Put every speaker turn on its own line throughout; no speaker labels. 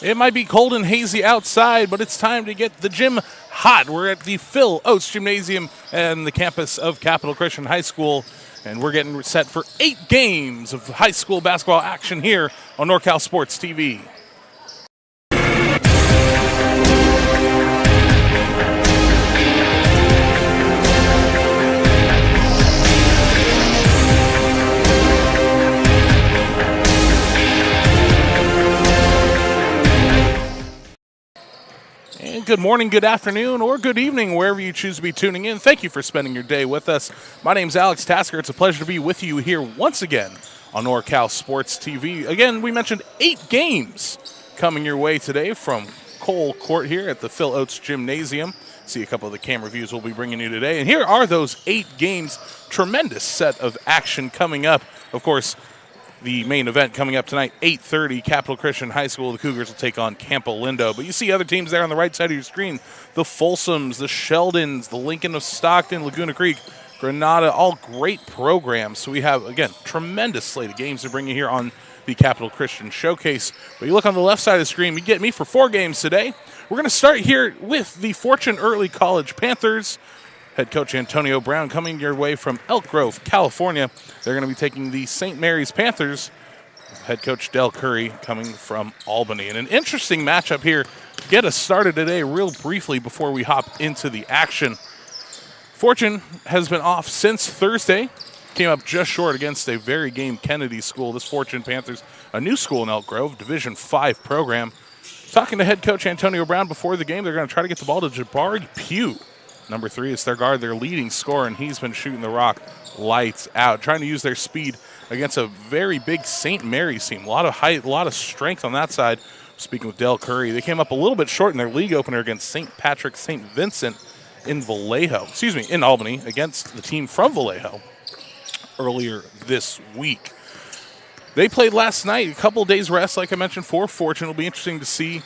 It might be cold and hazy outside, but it's time to get the gym hot. We're at the Phil Oates Gymnasium and the campus of Capital Christian High School, and we're getting set for 8 games of high school basketball action here on NorCal Sports TV. Good morning, good afternoon, or good evening, wherever you choose to be tuning in. Thank you for spending your day with us. My name's Alex Tasker. It's a pleasure to be with you here once again on NorCal Sports TV. Again, we mentioned 8 games coming your way today from Cole Court here at the Phil Oates Gymnasium. See a couple of the camera views we'll be bringing you today. And here are those 8 games. Tremendous set of action coming up. Of course, the main event coming up tonight, 8:30, Capital Christian High School. The Cougars will take on Campo Lindo. But you see other teams there on the right side of your screen. The Folsoms, the Sheldons, the Lincoln of Stockton, Laguna Creek, Granada, all great programs. So we have, again, tremendous slate of games to bring you here on the Capital Christian Showcase. But you look on the left side of the screen, you get me for 4 games today. We're going to start here with the Fortune Early College Panthers. Head coach Antonio Brown coming your way from Elk Grove, California. They're going to be taking the St. Mary's Panthers. Head coach Del Curry coming from Albany. And an interesting matchup here. Get us started today real briefly before we hop into the action. Fortune has been off since Thursday. Came up just short against a very game Kennedy school. This Fortune Panthers, a new school in Elk Grove, Division 5 program. Talking to head coach Antonio Brown before the game, they're going to try to get the ball to Jabari Pugh. Number 3 is their guard, their leading scorer, and he's been shooting the rock lights out, trying to use their speed against a very big St. Mary's team. A lot of height, a lot of strength on that side. Speaking with Del Curry, they came up a little bit short in their league opener against St. Patrick St. Vincent, in in Albany against the team from Vallejo earlier this week. They played last night, a couple days rest, like I mentioned, for Fortune. It'll be interesting to see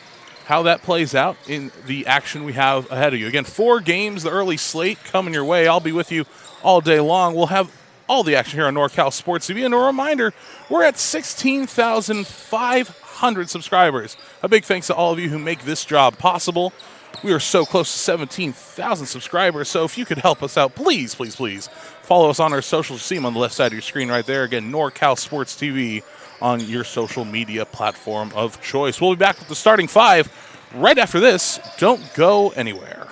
how that plays out in the action we have ahead of you. Again, 4 games, the early slate coming your way. I'll be with you all day long. We'll have all the action here on NorCal Sports TV. And a reminder, we're at 16,500 subscribers. A big thanks to all of you who make this job possible. We are so close to 17,000 subscribers, so if you could help us out, please, please, please follow us on our socials. See them on the left side of your screen right there. Again, NorCal Sports TV on your social media platform of choice. We'll be back with the starting 5 right after this. Don't go anywhere.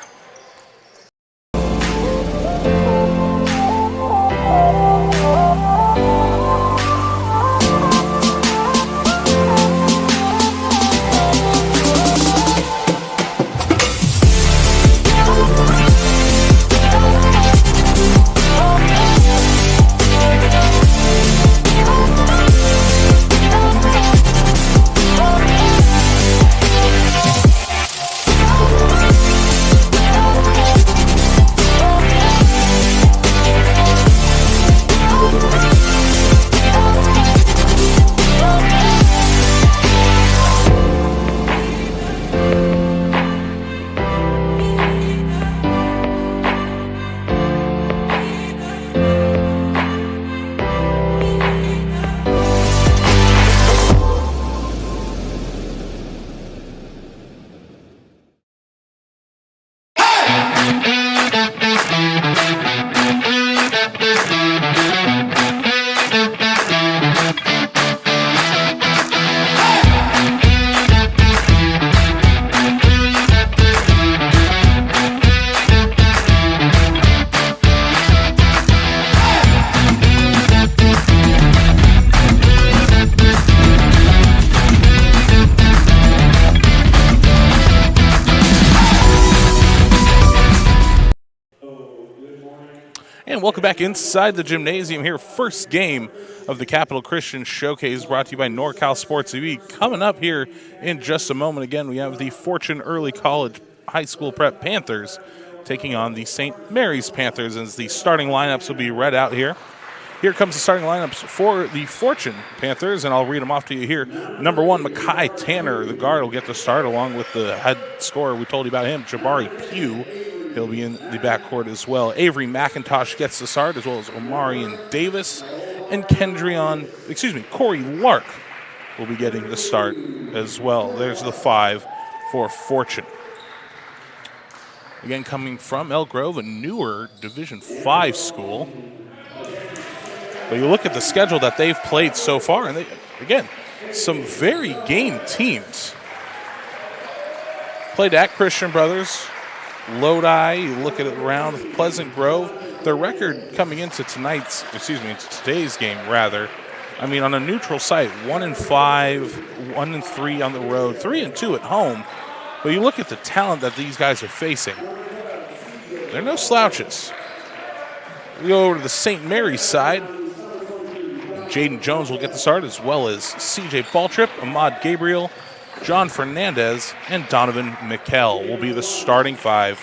And welcome back inside the gymnasium here. First game of the Capital Christian Showcase brought to you by NorCal Sports TV. Coming up here in just a moment, again, we have the Fortune Early College High School Prep Panthers taking on the St. Mary's Panthers, as the starting lineups will be read out here. Here comes the starting lineups for the Fortune Panthers, and I'll read them off to you here. Number 1, Makai Tanner, the guard, will get the start, along with the head scorer we told you about him, Jabari Pugh. He'll be in the backcourt as well. Avery McIntosh gets the start, as well as Omarion Davis. And Corey Lark will be getting the start as well. There's the 5 for Fortune. Again, coming from Elk Grove, a newer Division 5 school. But you look at the schedule that they've played so far, and again, some very game teams. Played at Christian Brothers, Lodi, you look at it around Pleasant Grove. Their record coming into today's game, rather. I mean, on a neutral site, 1-5, 1-3 on the road, 3-2 at home. But you look at the talent that these guys are facing. They're no slouches. We go over to the St. Mary's side. Jaden Jones will get the start, as well as C.J. Baltrip, Ahmad Gabriel, John Fernandez, and Donovan McKell will be the starting 5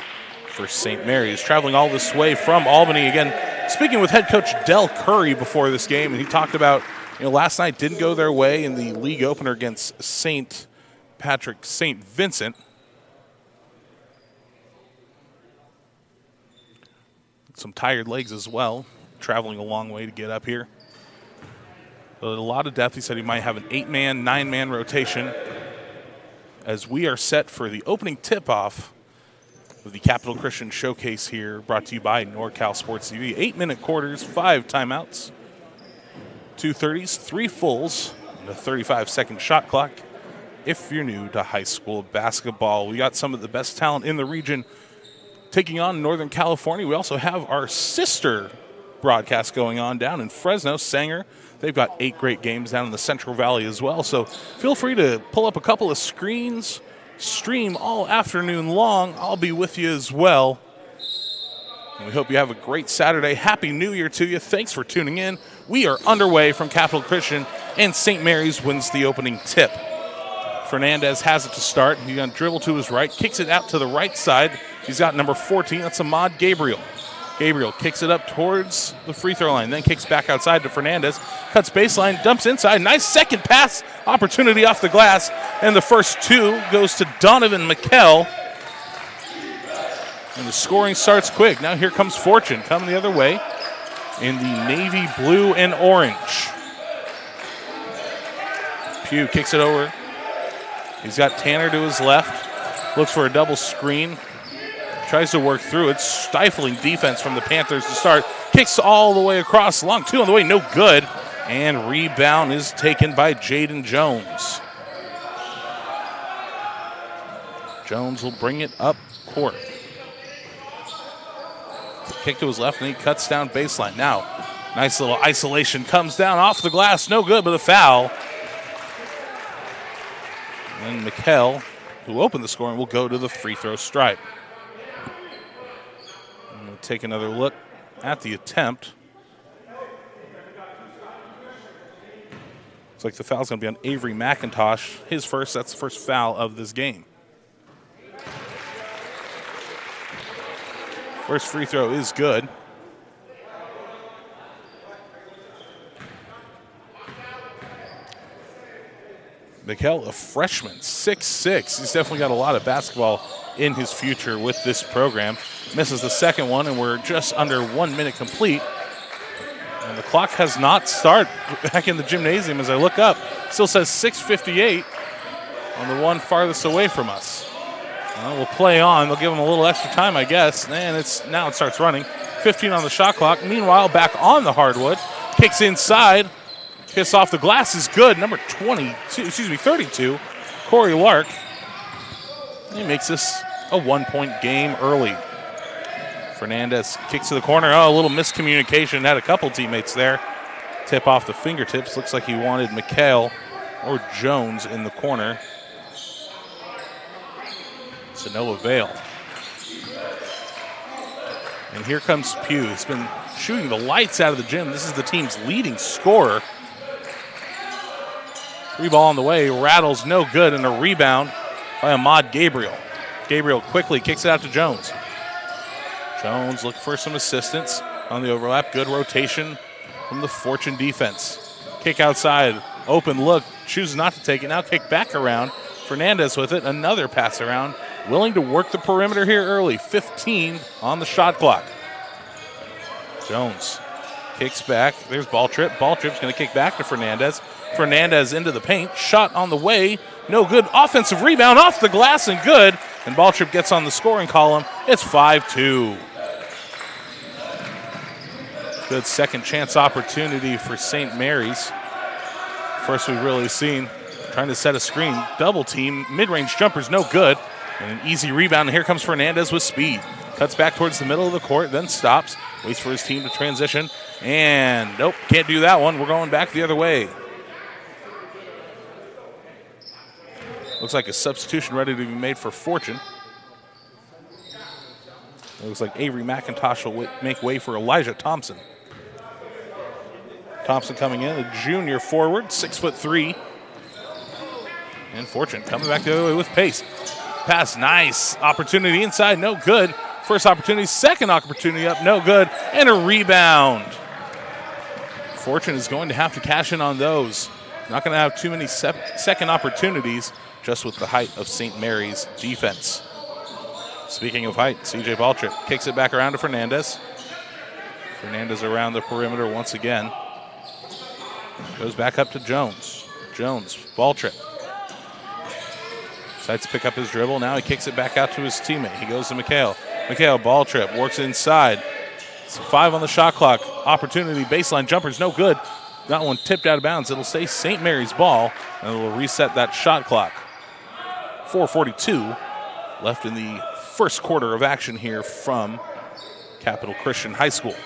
for St. Mary's. Traveling all this way from Albany. Again, speaking with head coach Del Curry before this game, and he talked about, last night didn't go their way in the league opener against St. Vincent. Some tired legs as well, traveling a long way to get up here. A lot of depth. He said he might have an 8-man, 9-man rotation, as we are set for the opening tip-off of the Capital Christian Showcase here, brought to you by NorCal Sports TV. 8-minute quarters, 5 timeouts, 2 30s, 3 fulls, and a 35-second shot clock if you're new to high school basketball. We got some of the best talent in the region taking on Northern California. We also have our sister broadcast going on down in Fresno, Sanger. They've got 8 great games down in the Central Valley as well. So feel free to pull up a couple of screens, stream all afternoon long. I'll be with you as well. And we hope you have a great Saturday. Happy New Year to you. Thanks for tuning in. We are underway from Capital Christian, and St. Mary's wins the opening tip. Fernandez has it to start. He's going to dribble to his right, kicks it out to the right side. He's got number 14. That's Ahmad Gabriel. Gabriel kicks it up towards the free throw line, then kicks back outside to Fernandez. Cuts baseline, dumps inside. Nice second pass opportunity off the glass. And the first two goes to Donovan McKell. And the scoring starts quick. Now here comes Fortune coming the other way in the navy blue and orange. Pugh kicks it over. He's got Tanner to his left. Looks for a double screen. Tries to work through it. Stifling defense from the Panthers to start. Kicks all the way across. Long two on the way. No good. And rebound is taken by Jaden Jones. Jones will bring it up court. Kick to his left, and he cuts down baseline. Now, nice little isolation. Comes down off the glass. No good, but a foul. And McKell, who opened the scoring, will go to the free throw stripe. And we'll take another look at the attempt. Looks like the foul's going to be on Avery McIntosh. His first. That's the first foul of this game. First free throw is good. McKell, a freshman, 6'6". He's definitely got a lot of basketball in his future with this program. Misses the second one, and we're just under 1 minute complete. And the clock has not started back in the gymnasium as I look up. Still says 6:58 on the one farthest away from us. Well, we'll play on. They'll give them a little extra time, I guess. And now it starts running. 15 on the shot clock. Meanwhile, back on the hardwood. Kicks inside. Kiss off the glass is good. Number 32, Corey Lark. He makes this a 1-point game early. Fernandez kicks to the corner. Oh, a little miscommunication. Had a couple teammates there. Tip off the fingertips. Looks like he wanted McHale or Jones in the corner. To no avail. And here comes Pugh. He's been shooting the lights out of the gym. This is the team's leading scorer. Free ball on the way. Rattles, no good, and a rebound by Ahmad Gabriel. Gabriel quickly kicks it out to Jones. Jones looking for some assistance on the overlap. Good rotation from the Fortune defense. Kick outside. Open look. Chooses not to take it. Now kick back around. Fernandez with it. Another pass around. Willing to work the perimeter here early. 15 on the shot clock. Jones kicks back. There's ball trip. Ball trip's going to kick back to Fernandez. Fernandez into the paint. Shot on the way. No good. Offensive rebound off the glass and good. And ball trip gets on the scoring column. It's 5-2. Good second chance opportunity for St. Mary's. First we've really seen. Trying to set a screen. Double team. Mid-range jumper's no good. And an easy rebound. And here comes Fernandez with speed. Cuts back towards the middle of the court, then stops. Waits for his team to transition. And nope, can't do that one. We're going back the other way. Looks like a substitution ready to be made for Fortune. It looks like Avery McIntosh will make way for Elijah Thompson. Thompson coming in, a junior forward, 6'3". And Fortune coming back the other way with pace. Pass, nice. Opportunity inside, no good. First opportunity, second opportunity up, no good. And a rebound. Fortune is going to have to cash in on those. Not going to have too many second opportunities, just with the height of St. Mary's defense. Speaking of height, CJ Balltrip kicks it back around to Fernandez. Fernandez around the perimeter once again. Goes back up to Jones. Jones, Balltrip. Decides to pick up his dribble. Now he kicks it back out to his teammate. He goes to McHale. McHale, ball trip, works inside. It's 5 on the shot clock. Opportunity, baseline jumper's no good. That one tipped out of bounds. It'll stay St. Mary's ball, and it'll reset that shot clock. 4:42 left in the first quarter of action here from Capital Christian High School.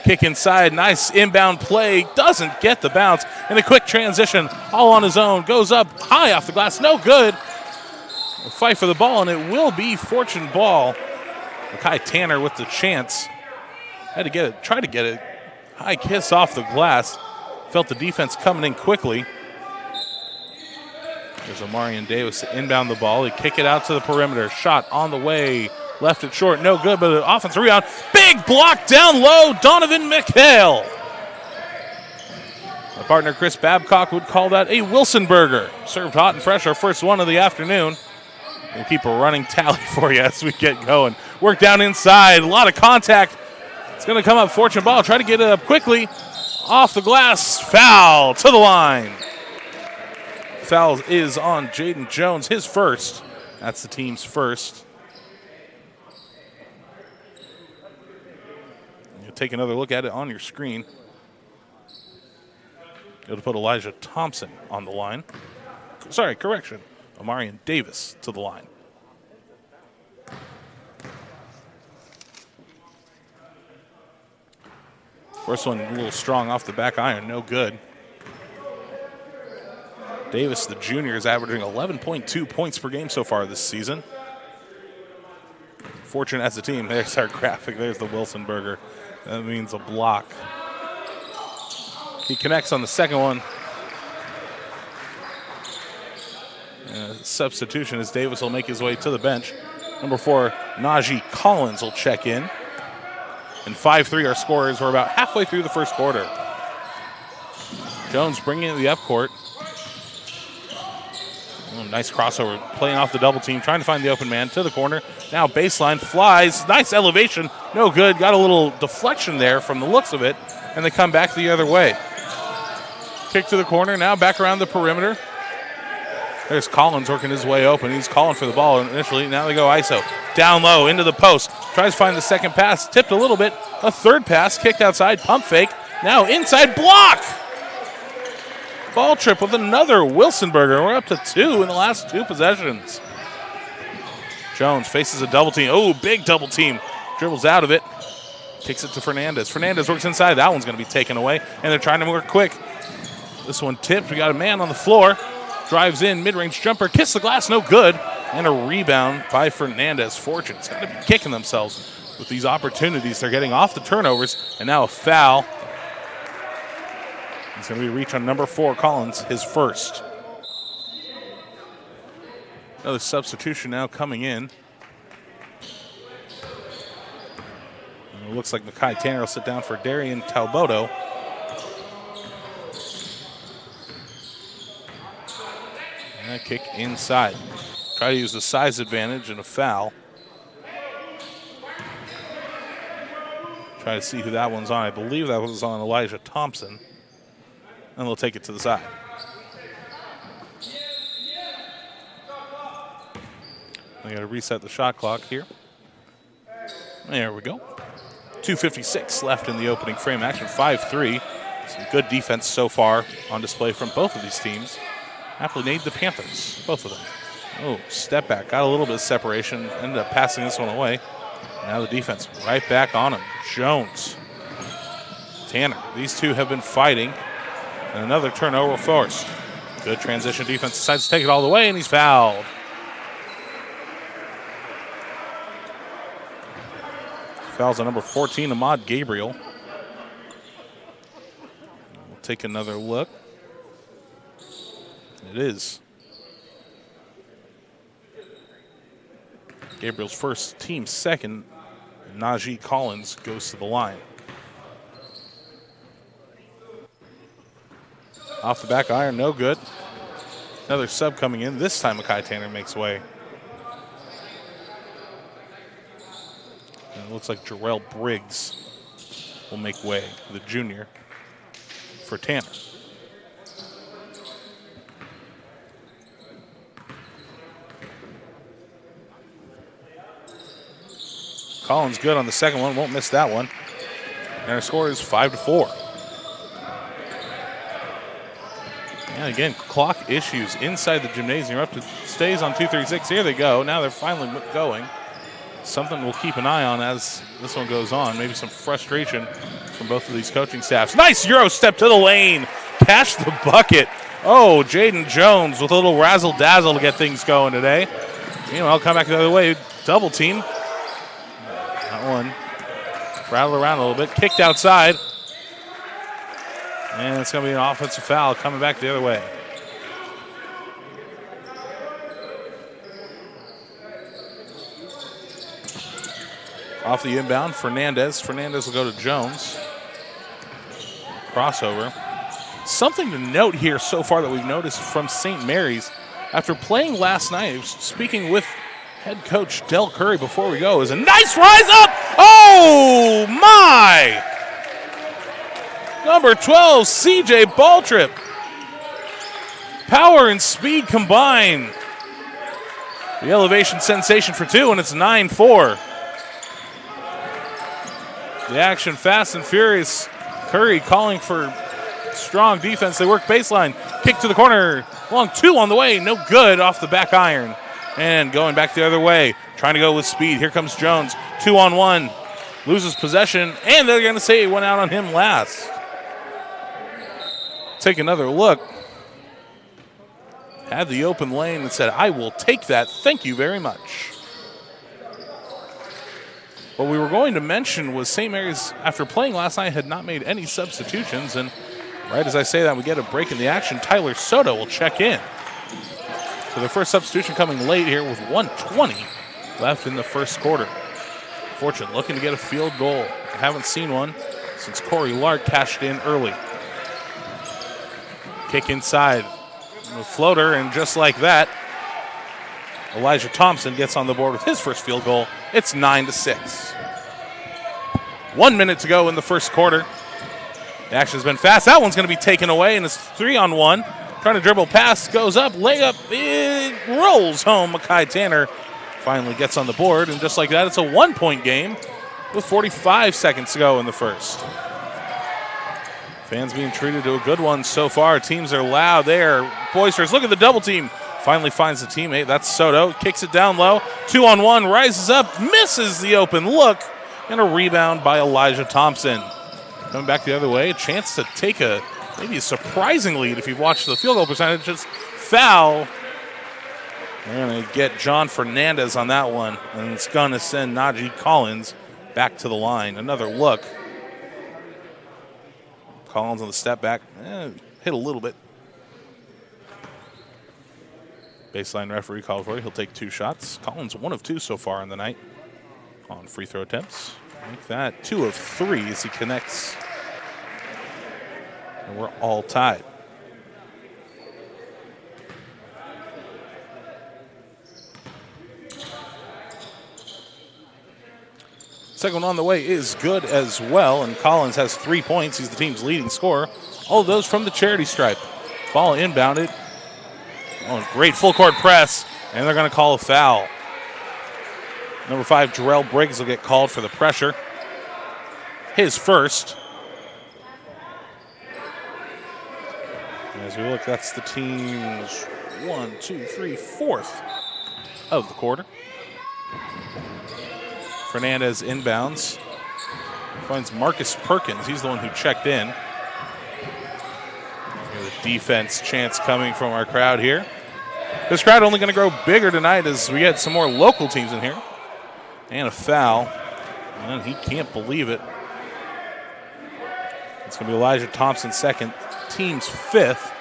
Kick inside, nice inbound play, doesn't get the bounce, and a quick transition all on his own, goes up high off the glass, no good. A fight for the ball, and it will be Fortune ball. Makai Tanner with the chance. Had to get it, try to get it. High kiss off the glass. Felt the defense coming in quickly. There's Omarion Davis to inbound the ball. He kick it out to the perimeter. Shot on the way. Left it short. No good, but an offensive rebound. Big block down low. Donovan McHale. My partner Chris Babcock would call that a Wilson burger. Served hot and fresh, our first one of the afternoon. We'll keep a running tally for you as we get going. Work down inside. A lot of contact. It's going to come up Fortune ball. Try to get it up quickly. Off the glass. Foul to the line. Foul is on Jaden Jones, his first. That's the team's first. You'll take another look at it on your screen. It'll put Elijah Thompson on the line. Sorry, correction. Omarion Davis to the line. First one a little strong off the back iron, no good. Davis, the junior, is averaging 11.2 points per game so far this season. Fortune as a team, there's our graphic. There's the Wilson burger. That means a block. He connects on the second one. Substitution as Davis will make his way to the bench. Number 4, Najee Collins will check in. And 5-3 our scorers. We're about halfway through the first quarter. Jones bringing it to the upcourt. Oh, nice crossover, playing off the double team, trying to find the open man to the corner. Now baseline, flies, nice elevation, no good. Got a little deflection there from the looks of it, and they come back the other way. Kick to the corner, now back around the perimeter. There's Collins working his way open. He's calling for the ball initially. Now they go ISO. Down low, into the post. Tries to find the second pass, tipped a little bit. A third pass, kicked outside, pump fake. Now inside, block! Ball trip with another Wilson burger. We're up to 2 in the last 2 possessions. Jones faces a double team. Oh, big double team. Dribbles out of it. Kicks it to Fernandez. Fernandez works inside. That one's going to be taken away, and they're trying to work quick. This one tipped. We got a man on the floor. Drives in, mid-range jumper. Kiss the glass, no good. And a rebound by Fernandez. Fortune's got to be kicking themselves with these opportunities. They're getting off the turnovers, and now a foul. It's going to be a reach on number 4, Collins, his first. Another substitution now coming in. And it looks like Makai Tanner will sit down for Darian Talboto. And a kick inside. Try to use the size advantage and a foul. Try to see who that one's on. I believe that was on Elijah Thompson. And they'll take it to the side. They got to reset the shot clock here. There we go. 2:56 left in the opening frame action. 5-3. Some good defense so far on display from both of these teams. Aptly named the Panthers, both of them. Oh, step back. Got a little bit of separation. Ended up passing this one away. Now the defense right back on him. Jones. Tanner. These two have been fighting. And another turnover forced. Good transition defense. Decides to take it all the way, and he's fouled. Fouls on number 14, Ahmad Gabriel. We'll take another look. It is Gabriel's first, team second. Najee Collins goes to the line. Off the back iron, no good. Another sub coming in. This time Makai Tanner makes way. And it looks like Jarrell Briggs will make way, the junior, for Tanner. Collins good on the second one, won't miss that one. And our score is 5-4. And again, clock issues inside the gymnasium. Up to stays on 2:36. Here they go. Now they're finally going. Something we'll keep an eye on as this one goes on. Maybe some frustration from both of these coaching staffs. Nice Euro step to the lane. Cash the bucket. Oh, Jaden Jones with a little razzle-dazzle to get things going today. Meanwhile, come back the other way. Double team. That one rattled around a little bit. Kicked outside. And it's going to be an offensive foul coming back the other way. Off the inbound, Fernandez. Fernandez will go to Jones. Crossover. Something to note here so far that we've noticed from St. Mary's, after playing last night, I was speaking with head coach Del Curry before we go, is a nice rise up. Oh, my! Number 12, CJ Balltrip. Power and speed combined. The elevation sensation for two, and it's 9-4. The action fast and furious. Curry calling for strong defense. They work baseline. Kick to the corner. Long two on the way. No good off the back iron. And going back the other way. Trying to go with speed. Here comes Jones. 2-on-1. Loses possession. And they're going to say it went out on him last. Take another look. Had the open lane and said, I will take that. Thank you very much. What we were going to mention was St. Mary's, after playing last night, had not made any substitutions. And right as I say that, we get a break in the action. Tyler Soto will check in. So the first substitution coming late here with 1:20 left in the first quarter. Fortune looking to get a field goal. I haven't seen one since Corey Lark cashed in early. Kick inside. A floater, and just like that, Elijah Thompson gets on the board with his first field goal. It's 9-6. 1 minute to go in the first quarter. The action's been fast. That one's going to be taken away, and it's 3-on-1. Trying to dribble pass, goes up, layup, it rolls home. Makai Tanner finally gets on the board, and just like that, it's a 1-point game with 45 seconds to go in the first. Fans being treated to a good one so far. Teams are loud there. Boisters, look at the double team. Finally finds the teammate. That's Soto. Kicks it down low. 2-on-1. Rises up. Misses the open look. And a rebound by Elijah Thompson. Coming back the other way. A chance to take maybe a surprising lead if you've watched the field goal percentage. Just foul. They're going to get John Fernandez on that one. And it's going to send Najee Collins back to the line. Another look. Collins on the step back. Hit a little bit. Baseline referee called for it. He'll take 2 shots. Collins 1 of 2 so far in the night on free throw attempts. Like that, 2 of 3 as he connects. And we're all tied. Second one on the way is good as well, and Collins has 3 points. He's the team's leading scorer. All of those from the charity stripe. Ball inbounded. Oh, great full court press, and they're going to call a foul. Number 5, Jarrell Briggs will get called for the pressure. His first. As we look, that's the team's 4th of the quarter. Fernandez inbounds. Finds Marcus Perkins. He's the one who checked in. The defense chants coming from our crowd here. This crowd only going to grow bigger tonight as we get some more local teams in here. And a foul. And he can't believe it. It's going to be Elijah Thompson second, team's 5th.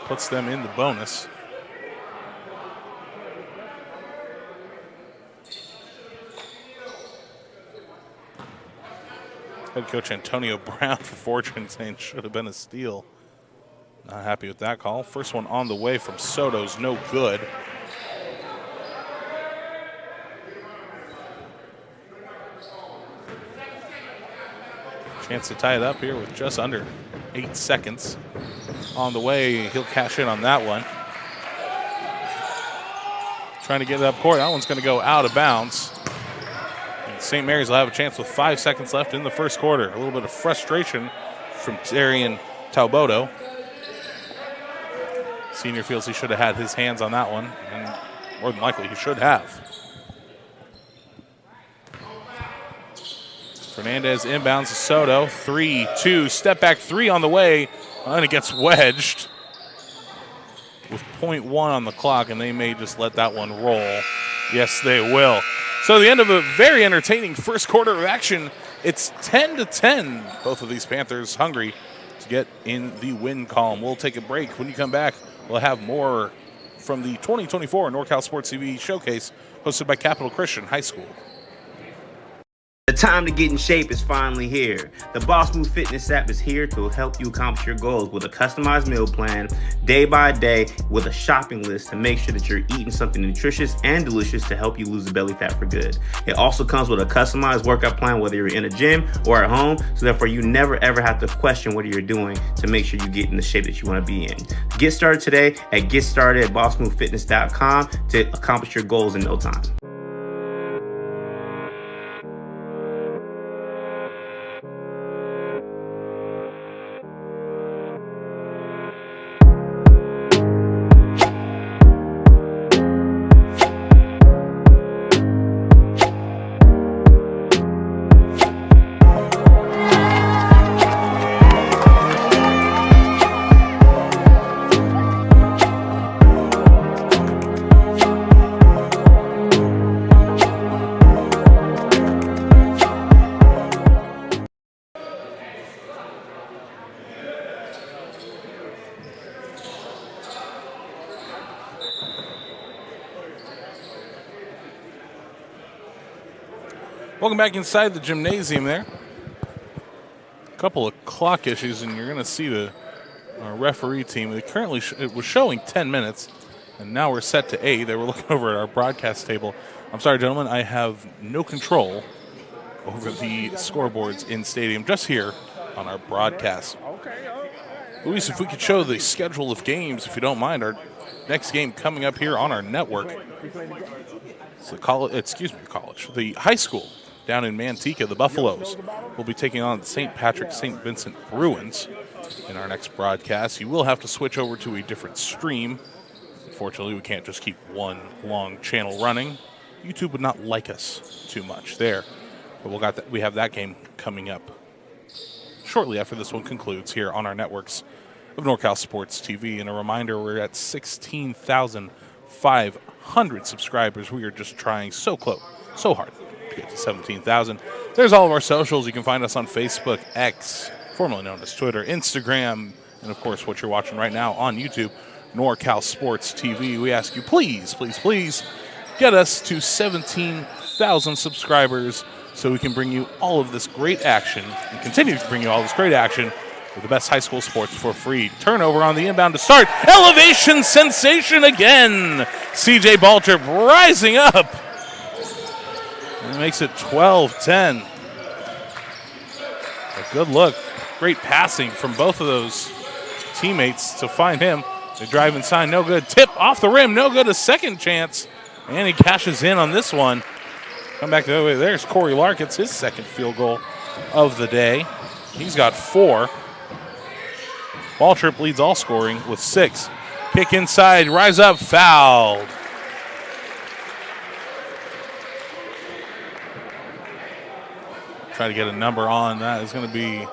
Puts them in the bonus. Head coach Antonio Brown for Fortune saying should have been a steal. Not happy with that call. First one on the way from Soto's no good. Chance to tie it up here with just under 8 seconds. On the way, he'll cash in on that one. Trying to get it up court. That one's going to go out of bounds. And St. Mary's will have a chance with 5 seconds left in the first quarter. A little bit of frustration from Darian Talboto. Senior feels he should have had his hands on that one, and more than likely he should have. Fernandez inbounds to Soto. 3-2, step back 3 on the way. And it gets wedged with 0.1 on the clock, and they may just let that one roll. Yes, they will. So the end of a very entertaining first quarter of action. It's 10-10. Both of these Panthers hungry to get in the win column. We'll take a break. When you come back, we'll have more from the 2024 NorCal Sports TV Showcase hosted by Capital Christian High School.
The time to get in shape is finally here. The Boss Move Fitness app is here to help you accomplish your goals with a customized meal plan, day by day, with a shopping list to make sure that you're eating something nutritious and delicious to help you lose the belly fat for good. It also comes with a customized workout plan, whether you're in a gym or at home, so therefore you never ever have to question what you're doing to make sure you get in the shape that you want to be in. Get started today at GetStartedAtBossMoveFitness.com to accomplish your goals in no time.
Welcome back inside the gymnasium there. A couple of clock issues, and you're going to see the referee team. It was showing 10 minutes, and now we're set to 8. They were looking over at our broadcast table. I'm sorry, gentlemen, I have no control over the scoreboards in stadium, just here on our broadcast. Luis, if we could show the schedule of games, if you don't mind, our next game coming up here on our network. It's the high school down in Manteca. The Buffaloes will be taking on the St. Patrick St. Vincent Bruins in our next broadcast. You will have to switch over to a different stream. Unfortunately, we can't just keep one long channel running. YouTube would not like us too much there. But we have that game coming up shortly after this one concludes here on our networks of NorCal Sports TV. And a reminder, we're at 16,500 subscribers. We are just trying so hard to get to 17,000. There's all of our socials. You can find us on Facebook, X, formerly known as Twitter, Instagram, and of course what you're watching right now on YouTube, NorCal Sports TV. We ask you, please get us to 17,000 subscribers so we can bring you all of this great action and continue to bring you all this great action with the best high school sports for free. Turnover on the inbound to start. Elevation sensation again. C.J. Baltrip rising up. And it makes it 12-10. A good look. Great passing from both of those teammates to find him. They drive inside, no good. Tip off the rim, no good. A second chance. And he cashes in on this one. Come back the other way. There's Corey Lark. It's his second field goal of the day. He's got 4. Baltrip leads all scoring with 6. Kick inside, rise up, fouled. Try to get a number on that. It's going to be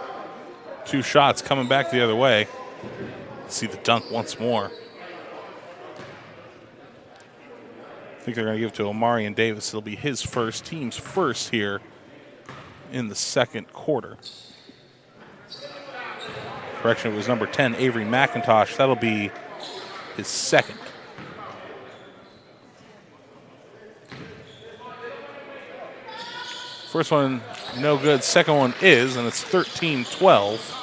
2 shots coming back the other way. See the dunk once more. I think they're going to give it to Omarion Davis. It'll be his first, team's first here in the second quarter. Correction, it was number 10, Avery McIntosh. That'll be his second. First one, no good. Second one is, and it's 13-12.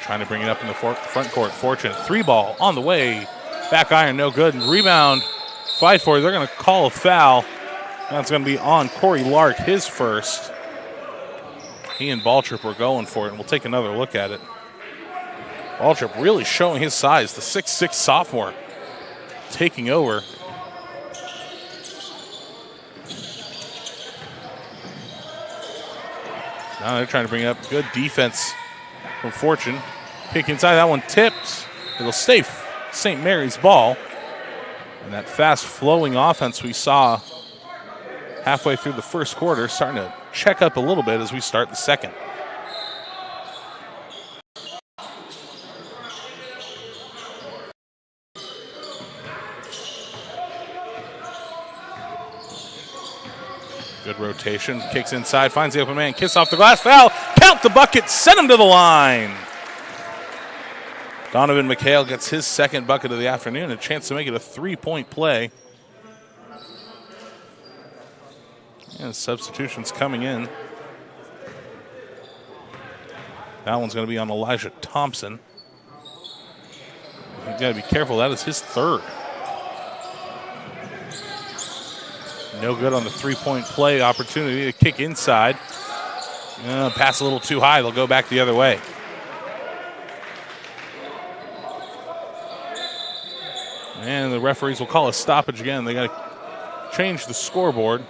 Trying to bring it up in the front court. Fortune, 3-ball on the way. Back iron, no good. Rebound, fight for it. They're going to call a foul. That's going to be on Corey Lark, his first. He and Baltrip were going for it, and we'll take another look at it. Baltrip really showing his size. The 6'6" sophomore taking over. Now they're trying to bring it up. Good defense from Fortune. Pick inside, that one tipped. It'll stay St. Mary's ball. And that fast-flowing offense we saw halfway through the first quarter starting to check up a little bit as we start the second. Good rotation. Kicks inside, finds the open man. Kiss off the glass. Foul. Count Count the bucket, send him to the line. Donovan McHale gets his second bucket of the afternoon, a chance to make it a 3-point play. And substitutions coming in. That one's going to be on Elijah Thompson. You've got to be careful. That is his third. No good on the 3-point play opportunity to kick inside. Pass a little too high. They'll go back the other way. And the referees will call a stoppage again. They got to change the scoreboard.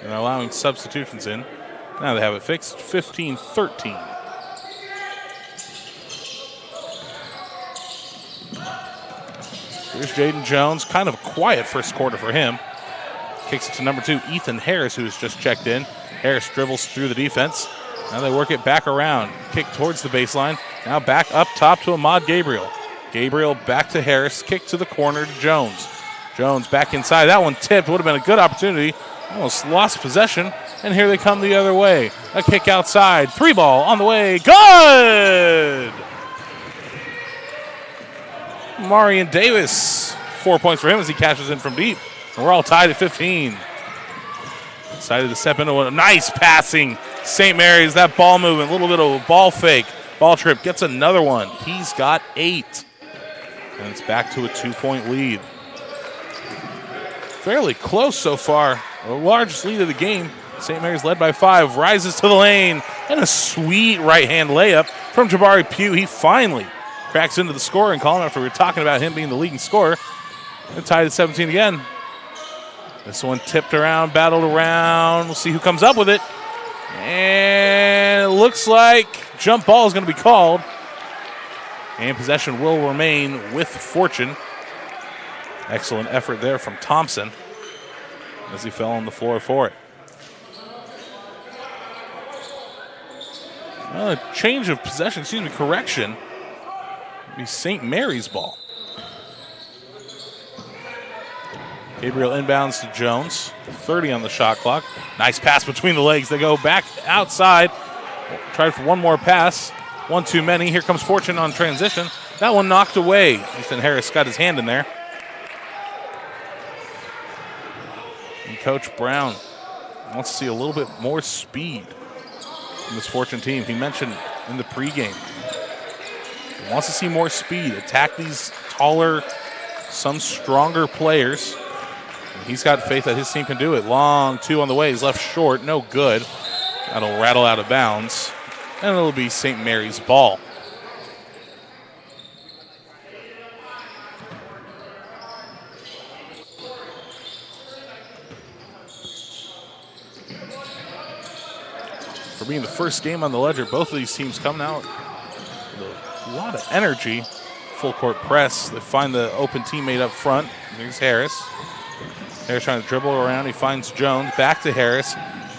And allowing substitutions in. Now they have it fixed, 15-13. Here's Jaden Jones, kind of a quiet first quarter for him. Kicks it to number 2, Ethan Harris, who has just checked in. Harris dribbles through the defense. Now they work it back around. Kick towards the baseline. Now back up top to Ahmad Gabriel. Gabriel back to Harris. Kick to the corner to Jones. Jones back inside. That one tipped. Would have been a good opportunity. Almost lost possession, and here they come the other way. A kick outside. 3-ball on the way. Good! Marion Davis. 4 points for him as he catches in from deep. And we're all tied at 15. Decided to step into a nice passing. St. Mary's, that ball movement, a little bit of a ball fake. Ball trip, gets another one. He's got 8. And it's back to a 2-point lead. Fairly close so far. The largest lead of the game. St. Mary's led by 5. Rises to the lane. And a sweet right-hand layup from Jabari Pugh. He finally cracks into the scoring column after we were talking about him being the leading scorer. And tied at 17 again. This one tipped around, battled around. We'll see who comes up with it. And it looks like jump ball is going to be called. And possession will remain with Fortune. Excellent effort there from Thompson as he fell on the floor for it. Change of possession, correction. It'll be St. Mary's ball. Gabriel inbounds to Jones. 30 on the shot clock. Nice pass between the legs. They go back outside. Try for one more pass. One too many. Here comes Fortune on transition. That one knocked away. Ethan Harris got his hand in there. And Coach Brown wants to see a little bit more speed from this Fortune team. He mentioned in the pregame. He wants to see more speed. Attack these taller, some stronger players. He's got faith that his team can do it. Long 2 on the way. He's left short. No good. That'll rattle out of bounds. And it'll be St. Mary's ball. For being the first game on the ledger, both of these teams coming out with a lot of energy. Full court press. They find the open teammate up front. There's Harris. Harris trying to dribble around. He finds Jones. Back to Harris.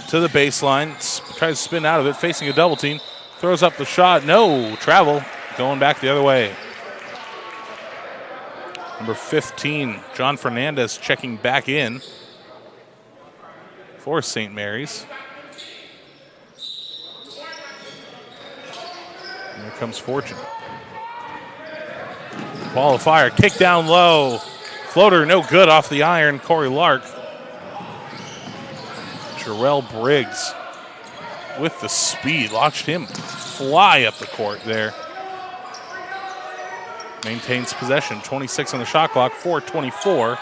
To the baseline. Tries to spin out of it. Facing a double team. Throws up the shot. No. Travel. Going back the other way. Number 15, John Fernandez checking back in for St. Mary's. And here comes Fortune. Qualifier. Kick down low. Floater no good off the iron. Corey Lark. Jarrell Briggs with the speed. Watched him fly up the court there. Maintains possession. 26 on the shot clock. 4:24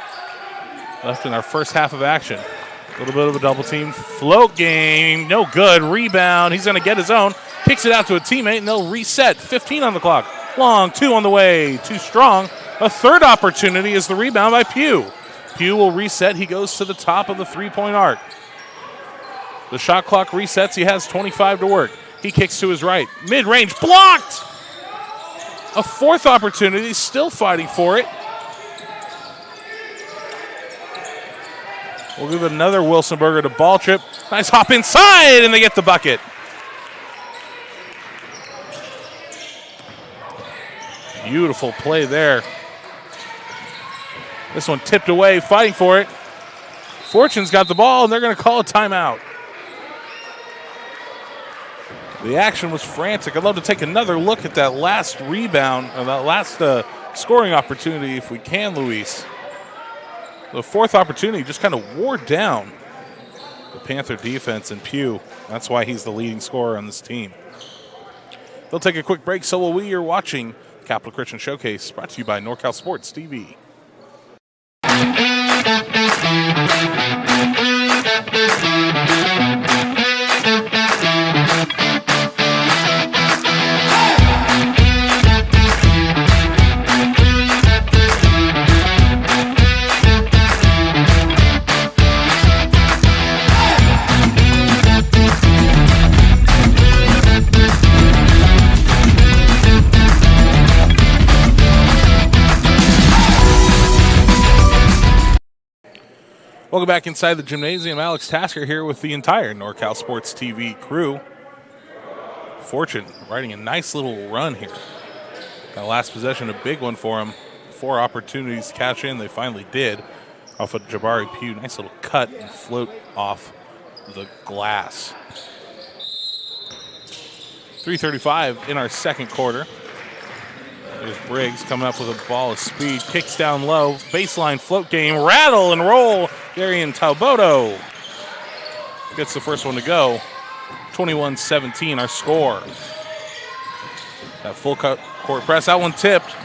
left in our first half of action. A little bit of a double team. Float game. No good. Rebound. He's going to get his own. Kicks it out to a teammate, and they'll reset. 15 on the clock. Long 2 on the way. Too strong. A third opportunity is the rebound by Pugh. Pugh will reset. He goes to the top of the three-point arc. The shot clock resets. He has 25 to work. He kicks to his right. Mid-range. Blocked! A fourth opportunity. Still fighting for it. We'll give another Wilsonberger to ball trip. Nice hop inside, and they get the bucket. Beautiful play there. This one tipped away, fighting for it. Fortune's got the ball, and they're going to call a timeout. The action was frantic. I'd love to take another look at that last rebound, or that last scoring opportunity if we can, Luis. The fourth opportunity just kind of wore down the Panther defense and Pugh. That's why he's the leading scorer on this team. They'll take a quick break, so will we. You're watching Capital Christian Showcase, brought to you by NorCal Sports TV. Welcome back inside the gymnasium. Alex Tasker here with the entire NorCal Sports TV crew. Fortune riding a nice little run here. That last possession, a big one for him. 4 opportunities to cash in. They finally did. Off of Jabari Pugh. Nice little cut and float off the glass. 3:35 in our second quarter. There's Briggs coming up with a ball of speed. Kicks down low. Baseline float game. Rattle and roll. Darian Talboto gets the first one to go. 21-17 our score. That full court press. That one tipped.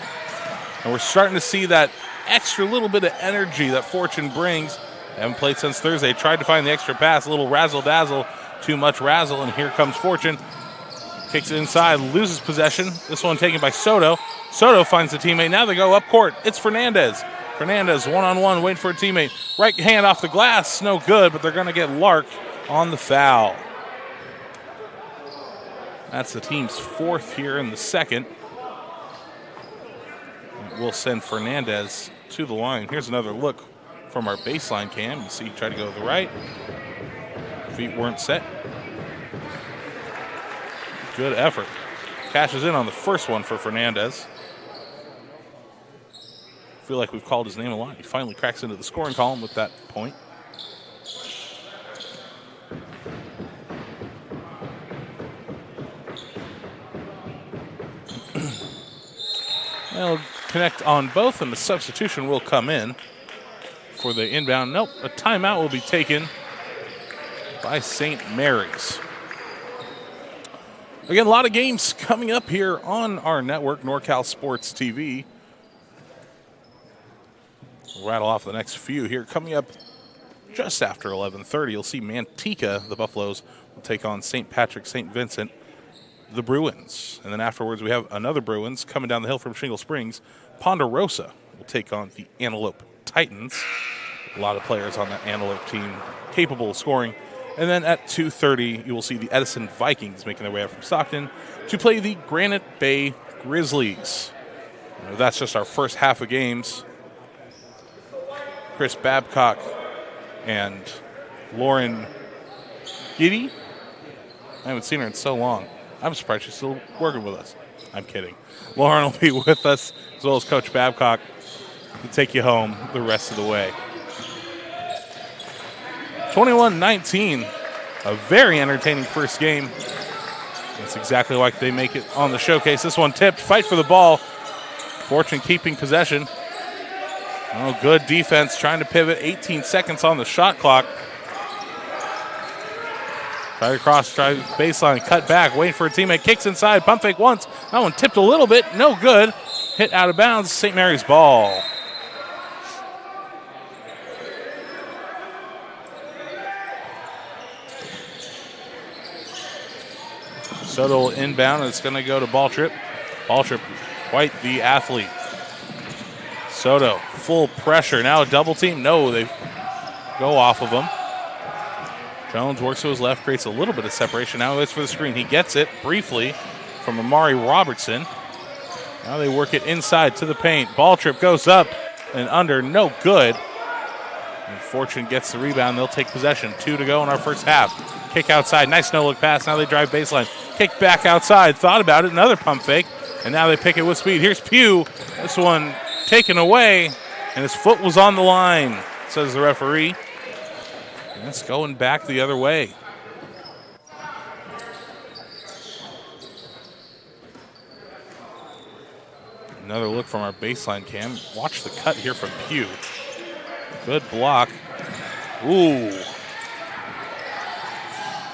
And we're starting to see that extra little bit of energy that Fortune brings. They haven't played since Thursday. Tried to find the extra pass. A little razzle-dazzle. Too much razzle. And here comes Fortune. Kicks it inside, loses possession. This one taken by Soto. Soto finds the teammate. Now they go up court. It's Fernandez. Fernandez one-on-one, waiting for a teammate. Right hand off the glass, no good, but they're going to get Lark on the foul. That's the team's 4th here in the second. We'll send Fernandez to the line. Here's another look from our baseline cam. You see he tried to go to the right. Feet weren't set. Good effort. Cashes in on the first one for Fernandez. Feel like we've called his name a lot. He finally cracks into the scoring column with that point. They'll connect on both, and the substitution will come in for the inbound. Nope, a timeout will be taken by St. Mary's. Again, a lot of games coming up here on our network, NorCal Sports TV. We'll rattle off the next few here. Coming up just after 11:30, you'll see Manteca, the Buffaloes, will take on St. Patrick, St. Vincent, the Bruins. And then afterwards, we have another Bruins coming down the hill from Shingle Springs. Ponderosa will take on the Antelope Titans. A lot of players on that Antelope team capable of scoring. And then at 2:30, you will see the Edison Vikings making their way up from Stockton to play the Granite Bay Grizzlies. That's just our first half of games. Chris Babcock and Lauren Giddy. I haven't seen her in so long. I'm surprised she's still working with us. I'm kidding. Lauren will be with us, as well as Coach Babcock, to take you home the rest of the way. 21-19, a very entertaining first game. That's exactly like they make it on the showcase. This one tipped, fight for the ball. Fortune keeping possession. Oh, good defense, trying to pivot. 18 seconds on the shot clock. Try to cross, try baseline, cut back, waiting for a teammate. Kicks inside, pump fake once. That one tipped a little bit, no good. Hit out of bounds, St. Mary's ball. Soto will inbound, and it's going to go to Balltrip. Balltrip, White, the athlete. Soto, full pressure. Now a double team. No, they go off of him. Jones works to his left, creates a little bit of separation. Now it's for the screen. He gets it briefly from Amari Robertson. Now they work it inside to the paint. Balltrip goes up and under. No good. And Fortune gets the rebound. They'll take possession. 2 to go in our first half. Kick outside. Nice no-look pass. Now they drive baseline. Kick back outside. Thought about it. Another pump fake. And now they pick it with speed. Here's Pugh. This one taken away. And his foot was on the line, says the referee. And it's going back the other way. Another look from our baseline cam. Watch the cut here from Pugh. Good block. Ooh.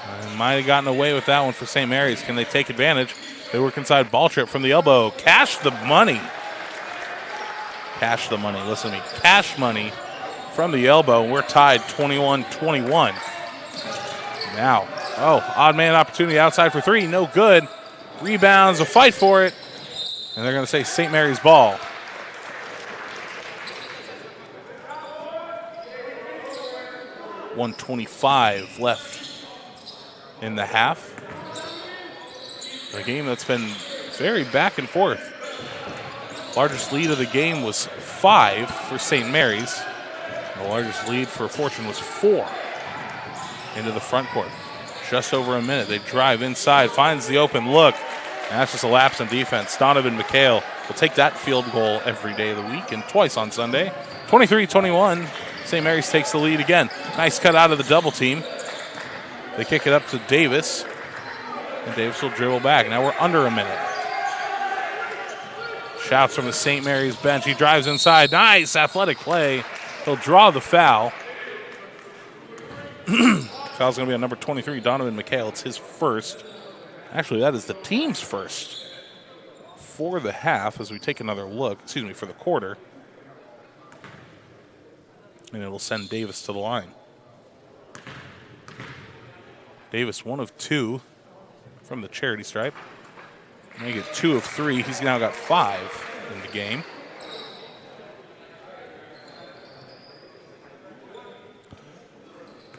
And might have gotten away with that one for St. Mary's. Can they take advantage? They work inside. Ball trip from the elbow. Cash the money. Cash the money. Listen to me. Cash money from the elbow. We're tied 21-21. Now, odd man opportunity outside for three. No good. Rebounds, a fight for it. And they're going to say St. Mary's ball. .125 left in the half. A game that's been very back and forth. Largest lead of the game was 5 for St. Mary's. The largest lead for Fortune was 4 into the front court. Just over a minute. They drive inside, finds the open look. And that's just a lapse in defense. Donovan McHale will take that field goal every day of the week and twice on Sunday. 23-21. St. Mary's takes the lead again. Nice cut out of the double team. They kick it up to Davis. And Davis will dribble back. Now we're under a minute. Shouts from the St. Mary's bench. He drives inside. Nice athletic play. He'll draw the foul. Foul's going to be on number 23, Donovan McHale. It's his first. Actually, that is the team's first for the half as we take another look. Excuse me, for the quarter. And it will send Davis to the line. Davis, 1 of 2 from the charity stripe. Make it 2 of 3. He's now got 5 in the game.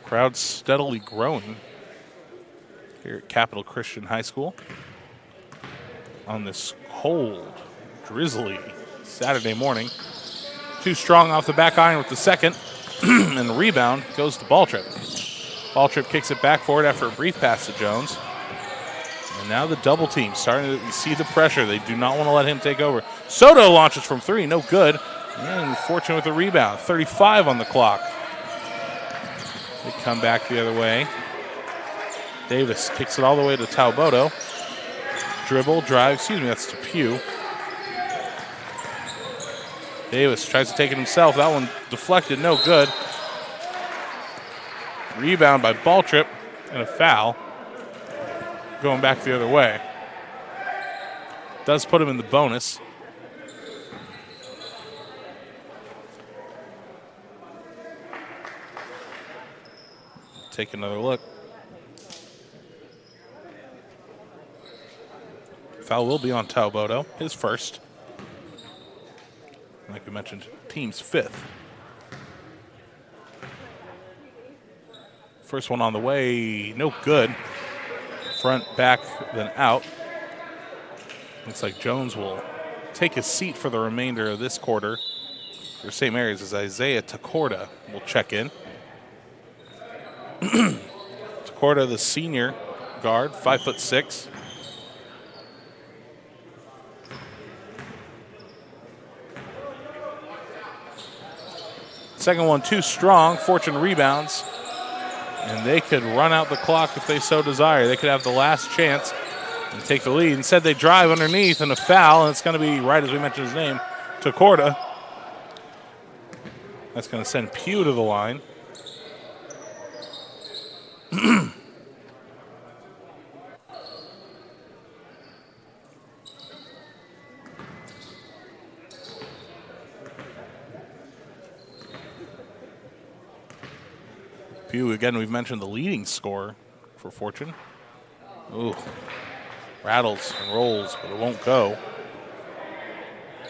Crowd steadily growing here at Capital Christian High School on this cold, drizzly Saturday morning. Too strong off the back iron with the second, and the rebound goes to Ball Trip. Ball Trip kicks it back forward after a brief pass to Jones. And now the double team starting to see the pressure. They do not want to let him take over. Soto launches from 3, no good. And Fortune with the rebound, 35 on the clock. They come back the other way. Davis kicks it all the way to Talboto. Dribble, drive, that's to Pugh. Davis tries to take it himself. That one deflected, no good. Rebound by Ball Trip and a foul. Going back the other way. Does put him in the bonus. Take another look. Foul will be on Talboto, his first. Like we mentioned, team's 5th. First one on the way, no good. Front, back, then out. Looks like Jones will take his seat for the remainder of this quarter. For St. Mary's as Isaiah Tacorda will check in. Tacorda, the senior guard, 5'6". Second one too strong. Fortune rebounds. And they could run out the clock if they so desire. They could have the last chance and take the lead. Instead, they drive underneath and a foul, and it's going to be, right as we mentioned his name, Tacorda. That's going to send Pugh to the line. Pugh, again, we've mentioned the leading scorer for Fortune. Ooh, rattles and rolls, but it won't go.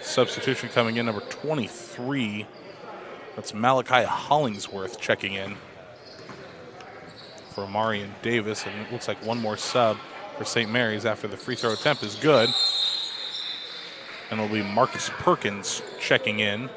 Substitution coming in, number 23. That's Malachi Hollingsworth checking in for Marion Davis. And it looks like one more sub for St. Mary's after the free throw attempt is good. And it'll be Marcus Perkins checking in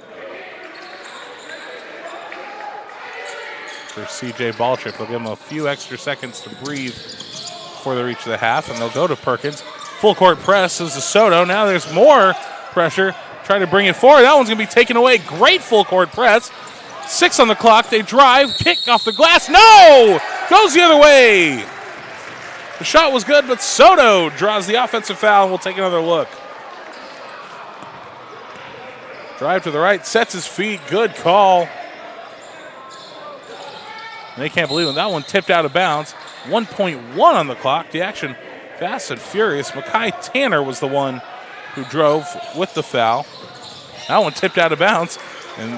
for CJ Ball Trip. They'll give him a few extra seconds to breathe before they reach the half, and they'll go to Perkins. Full court press is the Soto. Now there's more pressure. Try to bring it forward. That one's going to be taken away. Great full court press. 6 on the clock. They drive. Kick off the glass. No! Goes the other way. The shot was good, but Soto draws the offensive foul, and we'll take another look. Drive to the right, sets his feet. Good call. They can't believe it. That one tipped out of bounds. 1.1 on the clock. The action fast and furious. Makai Tanner was the one who drove with the foul. That one tipped out of bounds. And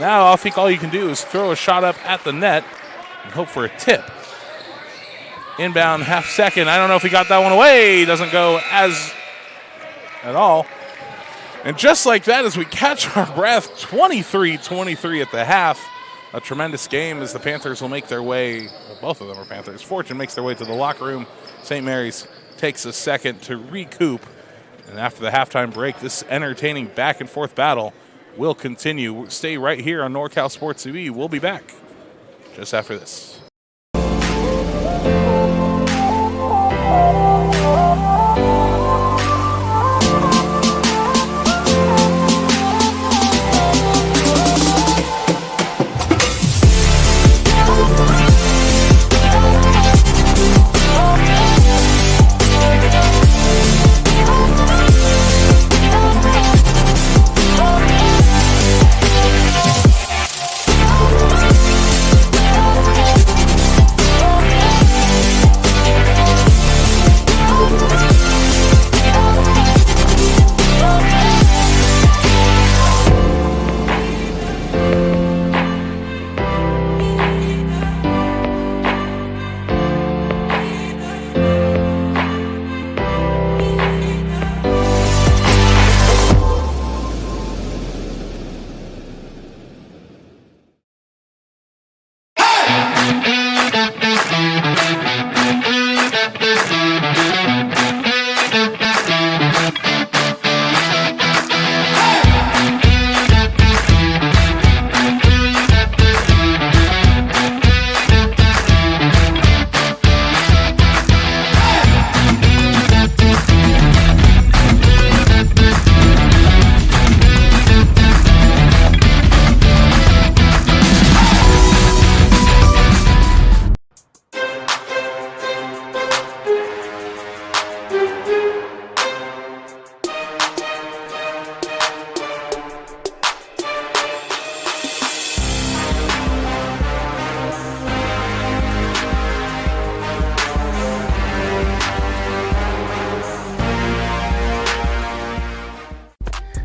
now I think all you can do is throw a shot up at the net and hope for a tip. Inbound half second. I don't know if he got that one away. Doesn't go at all. And just like that, as we catch our breath, 23-23 at the half. A tremendous game as the Panthers will make their way, well, both of them are Panthers. Fortune makes their way to the locker room. St. Mary's takes a second to recoup. And after the halftime break, this entertaining back and forth battle will continue. Stay right here on NorCal Sports TV. We'll be back just after this.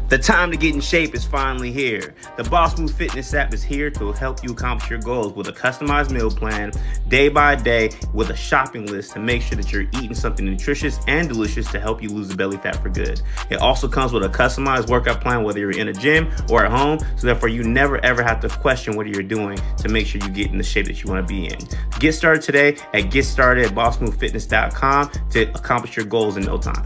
The time to get in shape is finally here. The Boss Move Fitness app is here to help you accomplish your goals with a customized meal plan, day by day, with a shopping list to make sure that you're eating something nutritious and delicious to help you lose the belly fat for good. It also comes with a customized workout plan, whether you're in a gym or at home, so therefore you never ever have to question what you're doing to make sure you get in the shape that you want to be in. Get started today at GetStartedAtBossMoveFitness.com to accomplish your goals in no time.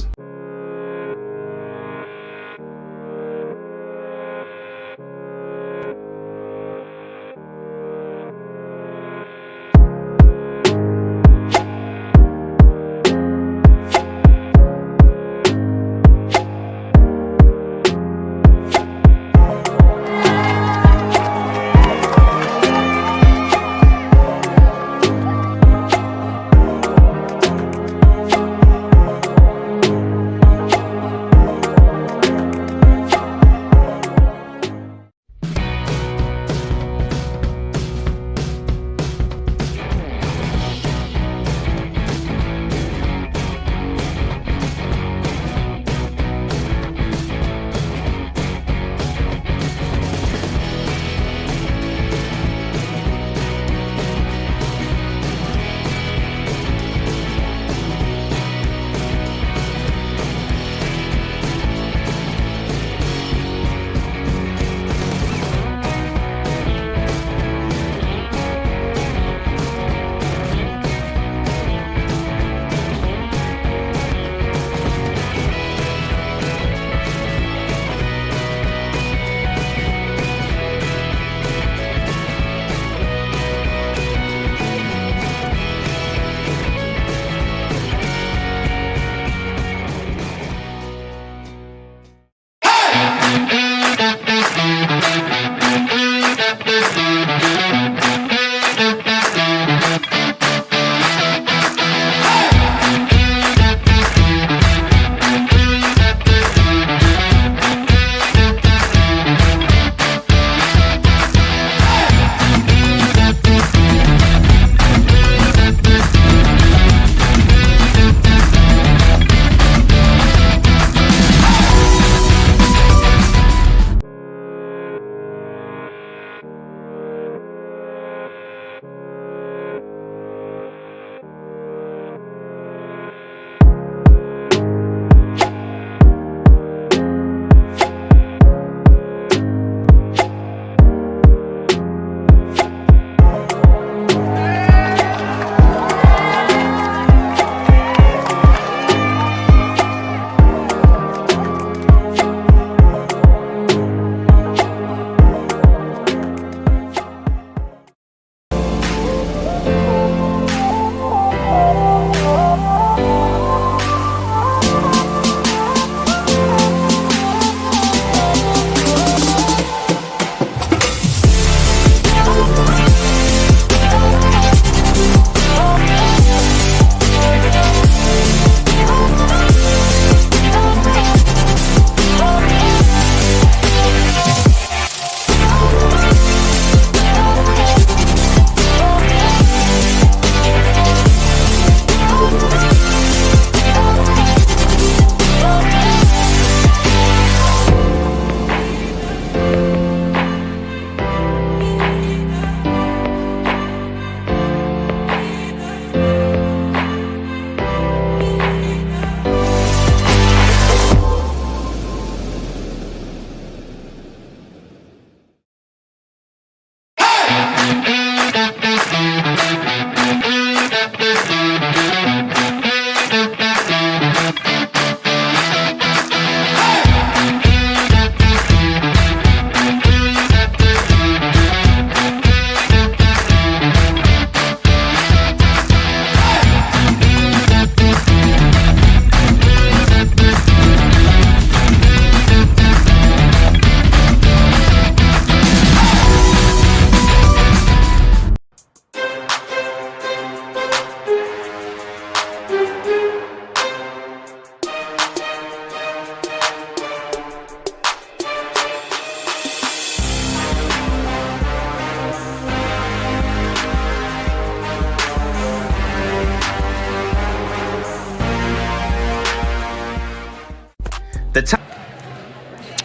The time.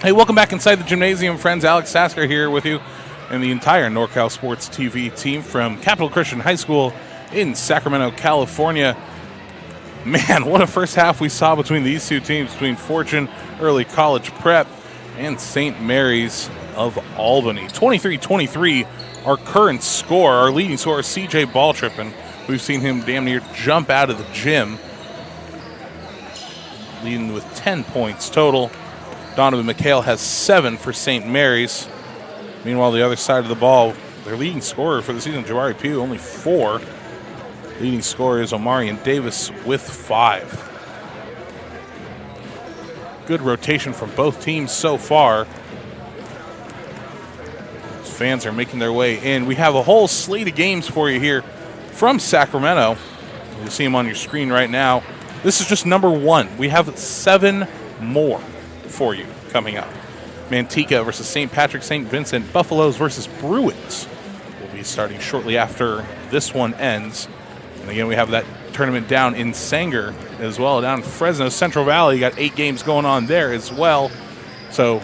Hey, welcome back inside the gymnasium, friends. Alex Tasker here with you and the entire NorCal Sports TV team from Capital Christian High School in Sacramento, California. Man, what a first half we saw between these two teams, between Fortune Early College Prep and St. Mary's of Albany. 23-23, our current score. Our leading scorer is CJ Balltrippin. We've seen him damn near jump out of the gym, leading with 10 points total. Donovan McHale has 7 for St. Mary's. Meanwhile, the other side of the ball, their leading scorer for the season, Jabari Pugh, only 4. Leading scorer is Omarion Davis with 5. Good rotation from both teams so far. Fans are making their way in. We have a whole slate of games for you here from Sacramento. You'll see them on your screen right now. This is just number 1. We have 7 more for you coming up. Manteca versus St. Patrick St. Vincent. Buffaloes versus Bruins will be starting shortly after this one ends. And again, we have that tournament down in Sanger as well, down in Fresno, Central Valley. You got 8 games going on there as well. So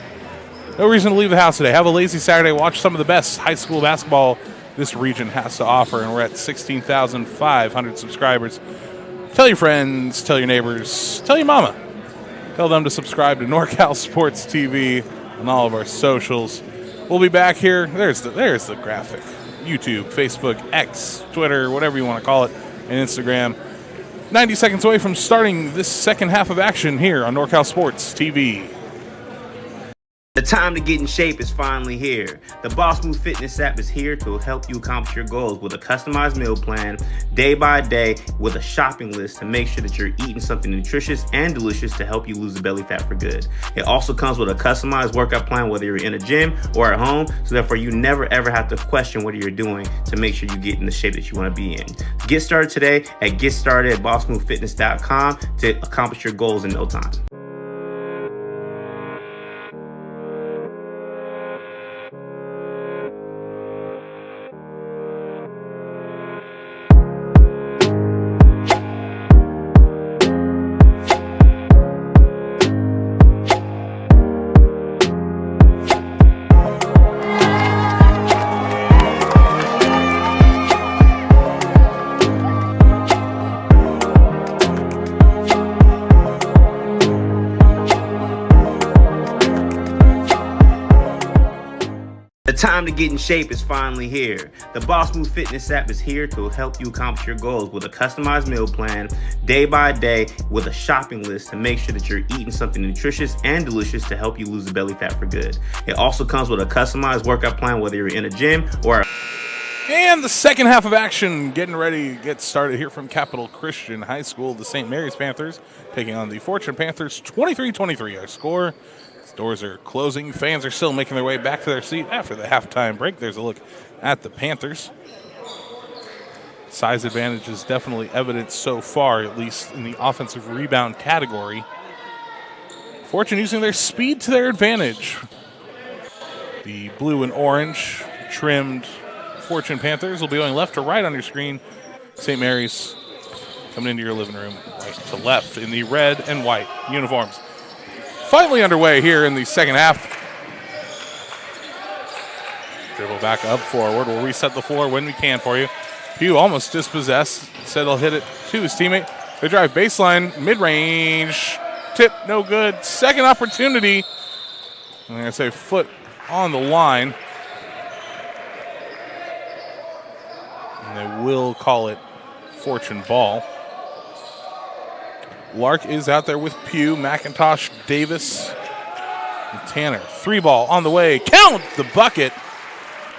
no reason to leave the house today. Have a lazy Saturday. Watch some of the best high school basketball this region has to offer. And we're at 16,500 subscribers. Tell your friends, tell your neighbors, tell your mama. Tell them to subscribe to NorCal Sports TV on all of our socials. We'll be back here. There's the graphic. YouTube, Facebook, X, Twitter, whatever you want to call it, and Instagram. 90 seconds away from starting this second half of action here on NorCal Sports TV.
The time to get in shape is finally here. The Boss Move Fitness app is here to help you accomplish your goals with a customized meal plan, day by day, with a shopping list to make sure that you're eating something nutritious and delicious to help you lose the belly fat for good. It also comes with a customized workout plan, whether you're in a gym or at home, so therefore you never ever have to question what you're doing to make sure you get in the shape that you want to be in. Get started today at GetStartedAtBossMoveFitness.com to accomplish your goals in no time. The time to get in shape is finally here. The Boss Move Fitness app is here to help you accomplish your goals with a customized meal plan, day by day, with a shopping list to make sure that you're eating something nutritious and delicious to help you lose the belly fat for good. It also comes with a customized workout plan, whether you're in a gym or
And the second half of action getting ready to get started here from Capital Christian High School. The St. Mary's Panthers taking on the Fortune Panthers, 23-23 our score. Doors are closing. Fans are still making their way back to their seat after the halftime break. There's a look at the Panthers. Size advantage is definitely evident so far, at least in the offensive rebound category. Fortune using their speed to their advantage. The blue and orange trimmed Fortune Panthers will be going left to right on your screen. St. Mary's coming into your living room right to left in the red and white uniforms. Finally underway here in the second half. Dribble back up forward. We'll reset the floor when we can for you. Pugh almost dispossessed. Said he'll hit it to his teammate. They drive baseline, mid-range. Tip, no good. Second opportunity. I'm going to say foot on the line. And they will call it Fortune ball. Lark is out there with Pugh, McIntosh, Davis, and Tanner. 3-ball on the way. Count the bucket.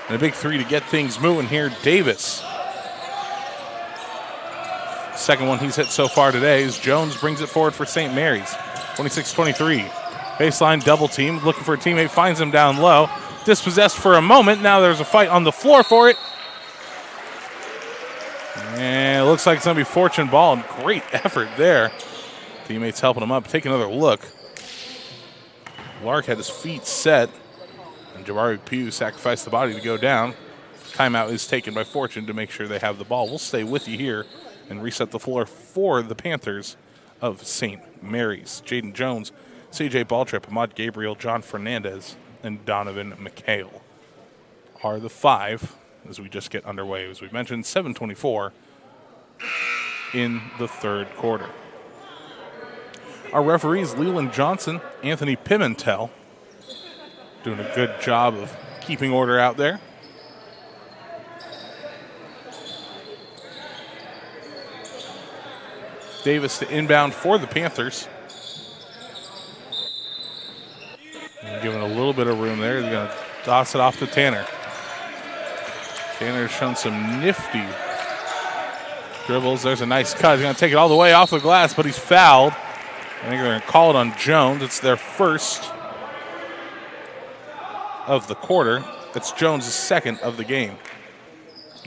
And a big 3 to get things moving here. Davis. Second one he's hit so far today is Jones brings it forward for St. Mary's. 26-23. Baseline double team. Looking for a teammate. Finds him down low. Dispossessed for a moment. Now there's a fight on the floor for it. And it looks like it's going to be Fortune ball. Great effort there. Teammates helping him up. Take another look. Lark had his feet set. And Jabari Pugh sacrificed the body to go down. Timeout is taken by Fortune to make sure they have the ball. We'll stay with you here and reset the floor for the Panthers of St. Mary's. Jaden Jones C.J. Baltrip, Ahmad Gabriel, John Fernandez, and Donovan McHale are the 5 as we just get underway. As we mentioned, 7:24 in the third quarter. Our referees, Leland Johnson, Anthony Pimentel, doing a good job of keeping order out there. Davis to inbound for the Panthers. And giving a little bit of room there. He's going to toss it off to Tanner. Tanner's shown some nifty dribbles. There's a nice cut. He's going to take it all the way off the glass, but he's fouled. I think they're going to call it on Jones. It's their first of the quarter. It's Jones' second of the game.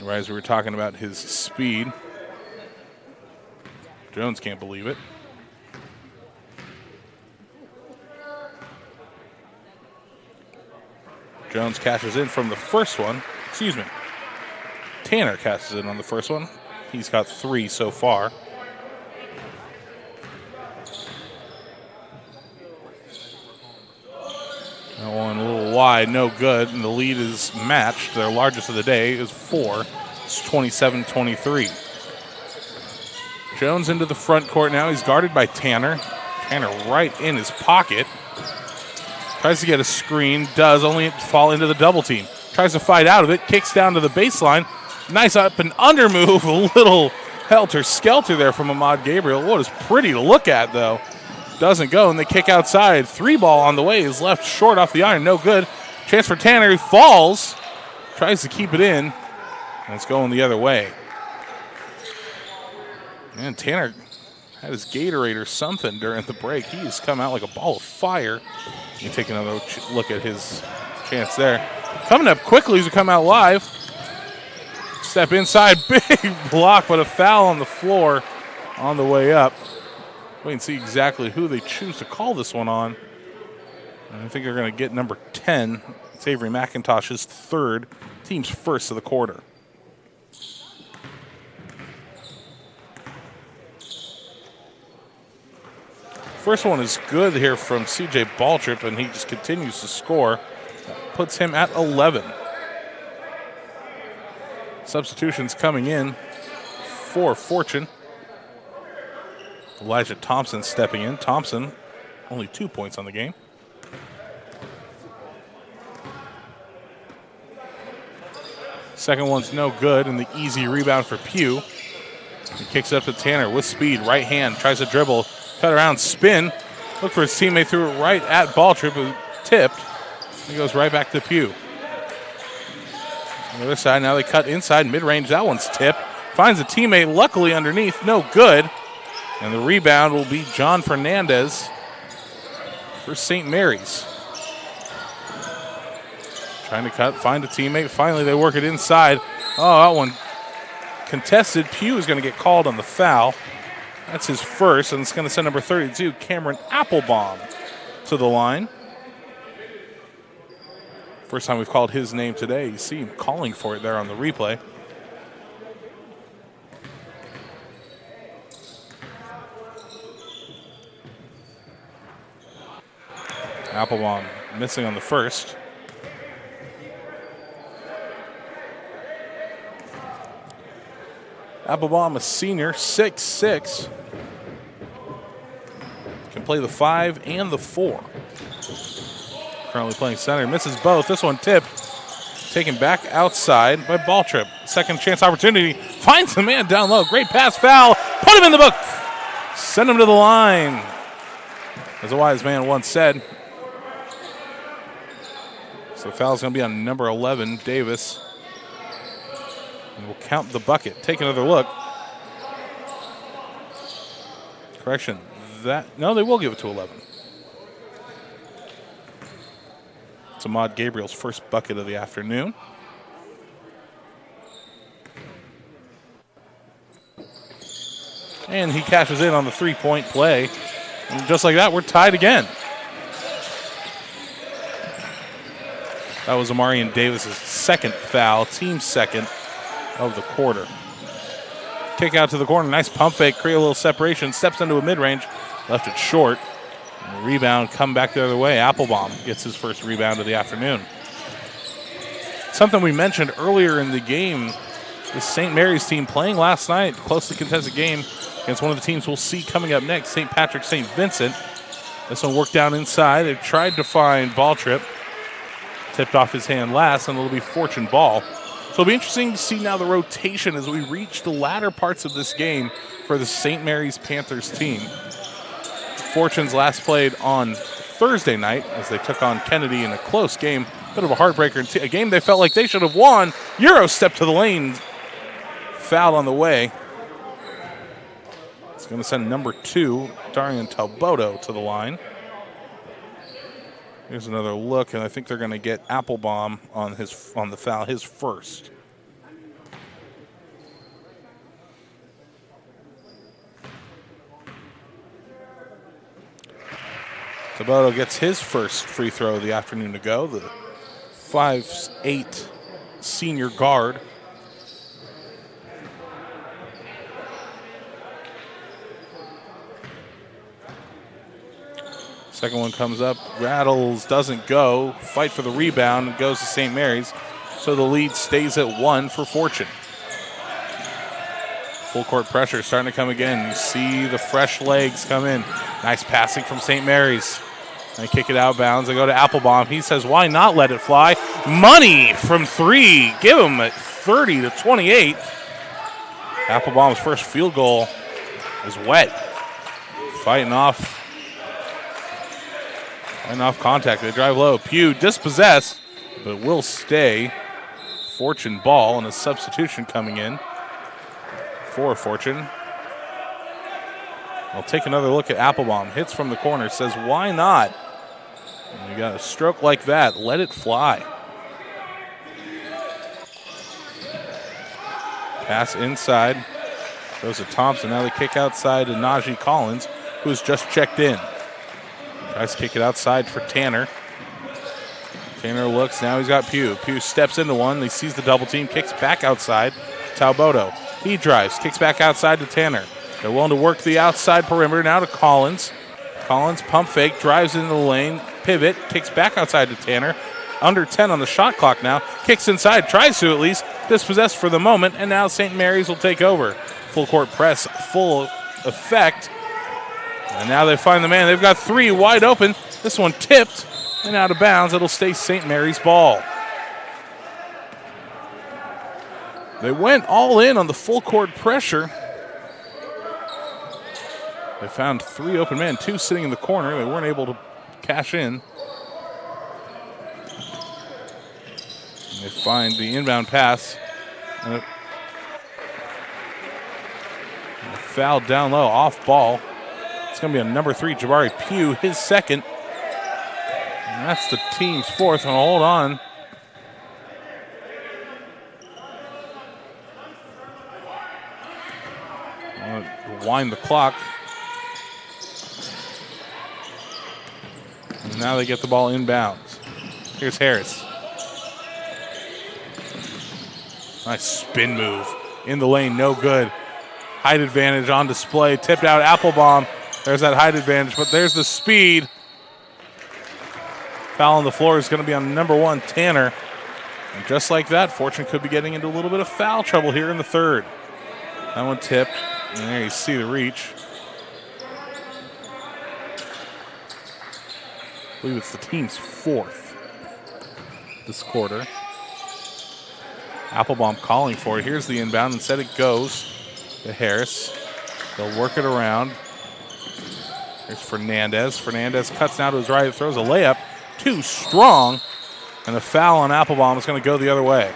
Right as we were talking about his speed. Jones can't believe it. Jones cashes in from the first one. Excuse me. Tanner cashes in on the first one. He's got 3 so far. That one a little wide, no good, and the lead is matched. Their largest of the day is 4. It's 27-23. Jones into the front court now. He's guarded by Tanner. Tanner right in his pocket. Tries to get a screen. Does only fall into the double team. Tries to fight out of it. Kicks down to the baseline. Nice up and under move. A little helter-skelter there from Ahmad Gabriel. What is pretty to look at, though. Doesn't go, and they kick outside. 3 ball on the way is left short off the iron. No good. Chance for Tanner. He falls. Tries to keep it in. And it's going the other way. Man, Tanner had his Gatorade or something during the break. He has come out like a ball of fire. You take another look at his chance there. Coming up quickly as we come out live. Step inside, big block, but a foul on the floor on the way up. Wait and see exactly who they choose to call this one on. And I think they're going to get number 10. It's Avery McIntosh's 3rd, team's first of the quarter. First one is good here from C.J. Baltrip, and he just continues to score. Puts him at 11. Substitutions coming in for Fortune. Elijah Thompson stepping in. Thompson, only 2 points on the game. Second one's no good, and the easy rebound for Pugh. He kicks it up to Tanner with speed. Right hand, tries to dribble. Cut around, spin. Look for his teammate, threw it right at Baltrip, who tipped. He goes right back to Pugh. On the other side, now they cut inside, mid-range. That one's tipped. Finds a teammate, luckily underneath. No good. And the rebound will be John Fernandez for St. Mary's. Trying to cut, find a teammate. Finally, they work it inside. Oh, that one contested. Pugh is going to get called on the foul. That's his first, and it's going to send number 32, Cameron Applebaum, to the line. First time we've called his name today. You see him calling for it there on the replay. Applebaum missing on the first. Applebaum, a senior, 6'6". Can play the 5 and the 4. Currently playing center. Misses both. This one tipped. Taken back outside by Baltrip. Second chance opportunity. Finds the man down low. Great pass, foul. Put him in the book. Send him to the line. As a wise man once said. So the foul's going to be on number 11, Davis. And we'll count the bucket. Take another look. Correction. No, they will give it to 11. It's Ahmad Gabriel's first bucket of the afternoon. And he cashes in on the three-point play. And just like that, we're tied again. That was Amarian Davis's second foul, team second of the quarter. Kick out to the corner, nice pump fake, create a little separation, steps into a mid-range, left it short. And the rebound come back the other way. Applebaum gets his first rebound of the afternoon. Something we mentioned earlier in the game, the St. Mary's team playing last night, closely contested game against one of the teams we'll see coming up next, St. Patrick St. Vincent. This one worked down inside. They tried to find ball trip. Tipped off his hand last, and it'll be Fortune ball. So it'll be interesting to see now the rotation as we reach the latter parts of this game for the St. Mary's Panthers team. Fortune's last played on Thursday night as they took on Kennedy in a close game. Bit of a heartbreaker. A game they felt like they should have won. Euro stepped to the lane. Foul on the way. It's going to send number 2, Darian Talboto, to the line. Here's another look, and I think they're going to get Applebaum on the foul, his first. Talboto gets his first free throw of the afternoon to go. The 5'8" senior guard. Second one comes up, rattles, doesn't go. Fight for the rebound, and goes to St. Mary's. So the lead stays at 1 for Fortune. Full court pressure starting to come again. You see the fresh legs come in. Nice passing from St. Mary's. They kick it out of bounds. They go to Applebaum. He says, why not let it fly? Money from 3. Give him at 30-28. Applebaum's first field goal is wet. Fighting off contact. They drive low. Pugh dispossessed, but will stay. Fortune ball, and a substitution coming in for Fortune. I'll take another look at Applebaum. Hits from the corner. Says, why not? And you got a stroke like that. Let it fly. Pass inside. Goes to Thompson. Now they kick outside to Najee Collins, who's just checked in. Tries to kick it outside for Tanner. Tanner looks. Now he's got Pugh. Pugh steps into one. He sees the double team. Kicks back outside. Talboto. He drives. Kicks back outside to Tanner. They're willing to work the outside perimeter. Now to Collins. Collins pump fake. Drives into the lane. Pivot. Kicks back outside to Tanner. Under 10 on the shot clock now. Kicks inside. Tries to at least. Dispossessed for the moment. And now St. Mary's will take over. Full court press. Full effect. And now they find the man. They've got 3 wide open. This one tipped and out of bounds. It'll stay St. Mary's ball. They went all in on the full court pressure. They found 3 open men, 2 sitting in the corner. They weren't able to cash in. And they find the inbound pass. And a foul down low, off ball. It's going to be a number 3, Jabari Pugh, his second. And that's the team's 4th. And hold on. Wind the clock. And now they get the ball inbounds. Here's Harris. Nice spin move. In the lane, no good. Height advantage on display. Tipped out Applebaum. There's that height advantage, but there's the speed. Foul on the floor is going to be on number 1, Tanner. And just like that, Fortune could be getting into a little bit of foul trouble here in the third. That one tipped. And there you see the reach. I believe it's the team's 4th this quarter. Applebaum calling for it. Here's the inbound. Instead it goes to Harris. They'll work it around. Here's Fernandez. Fernandez cuts now to his right. Throws a layup. Too strong. And the foul on Applebaum is going to go the other way.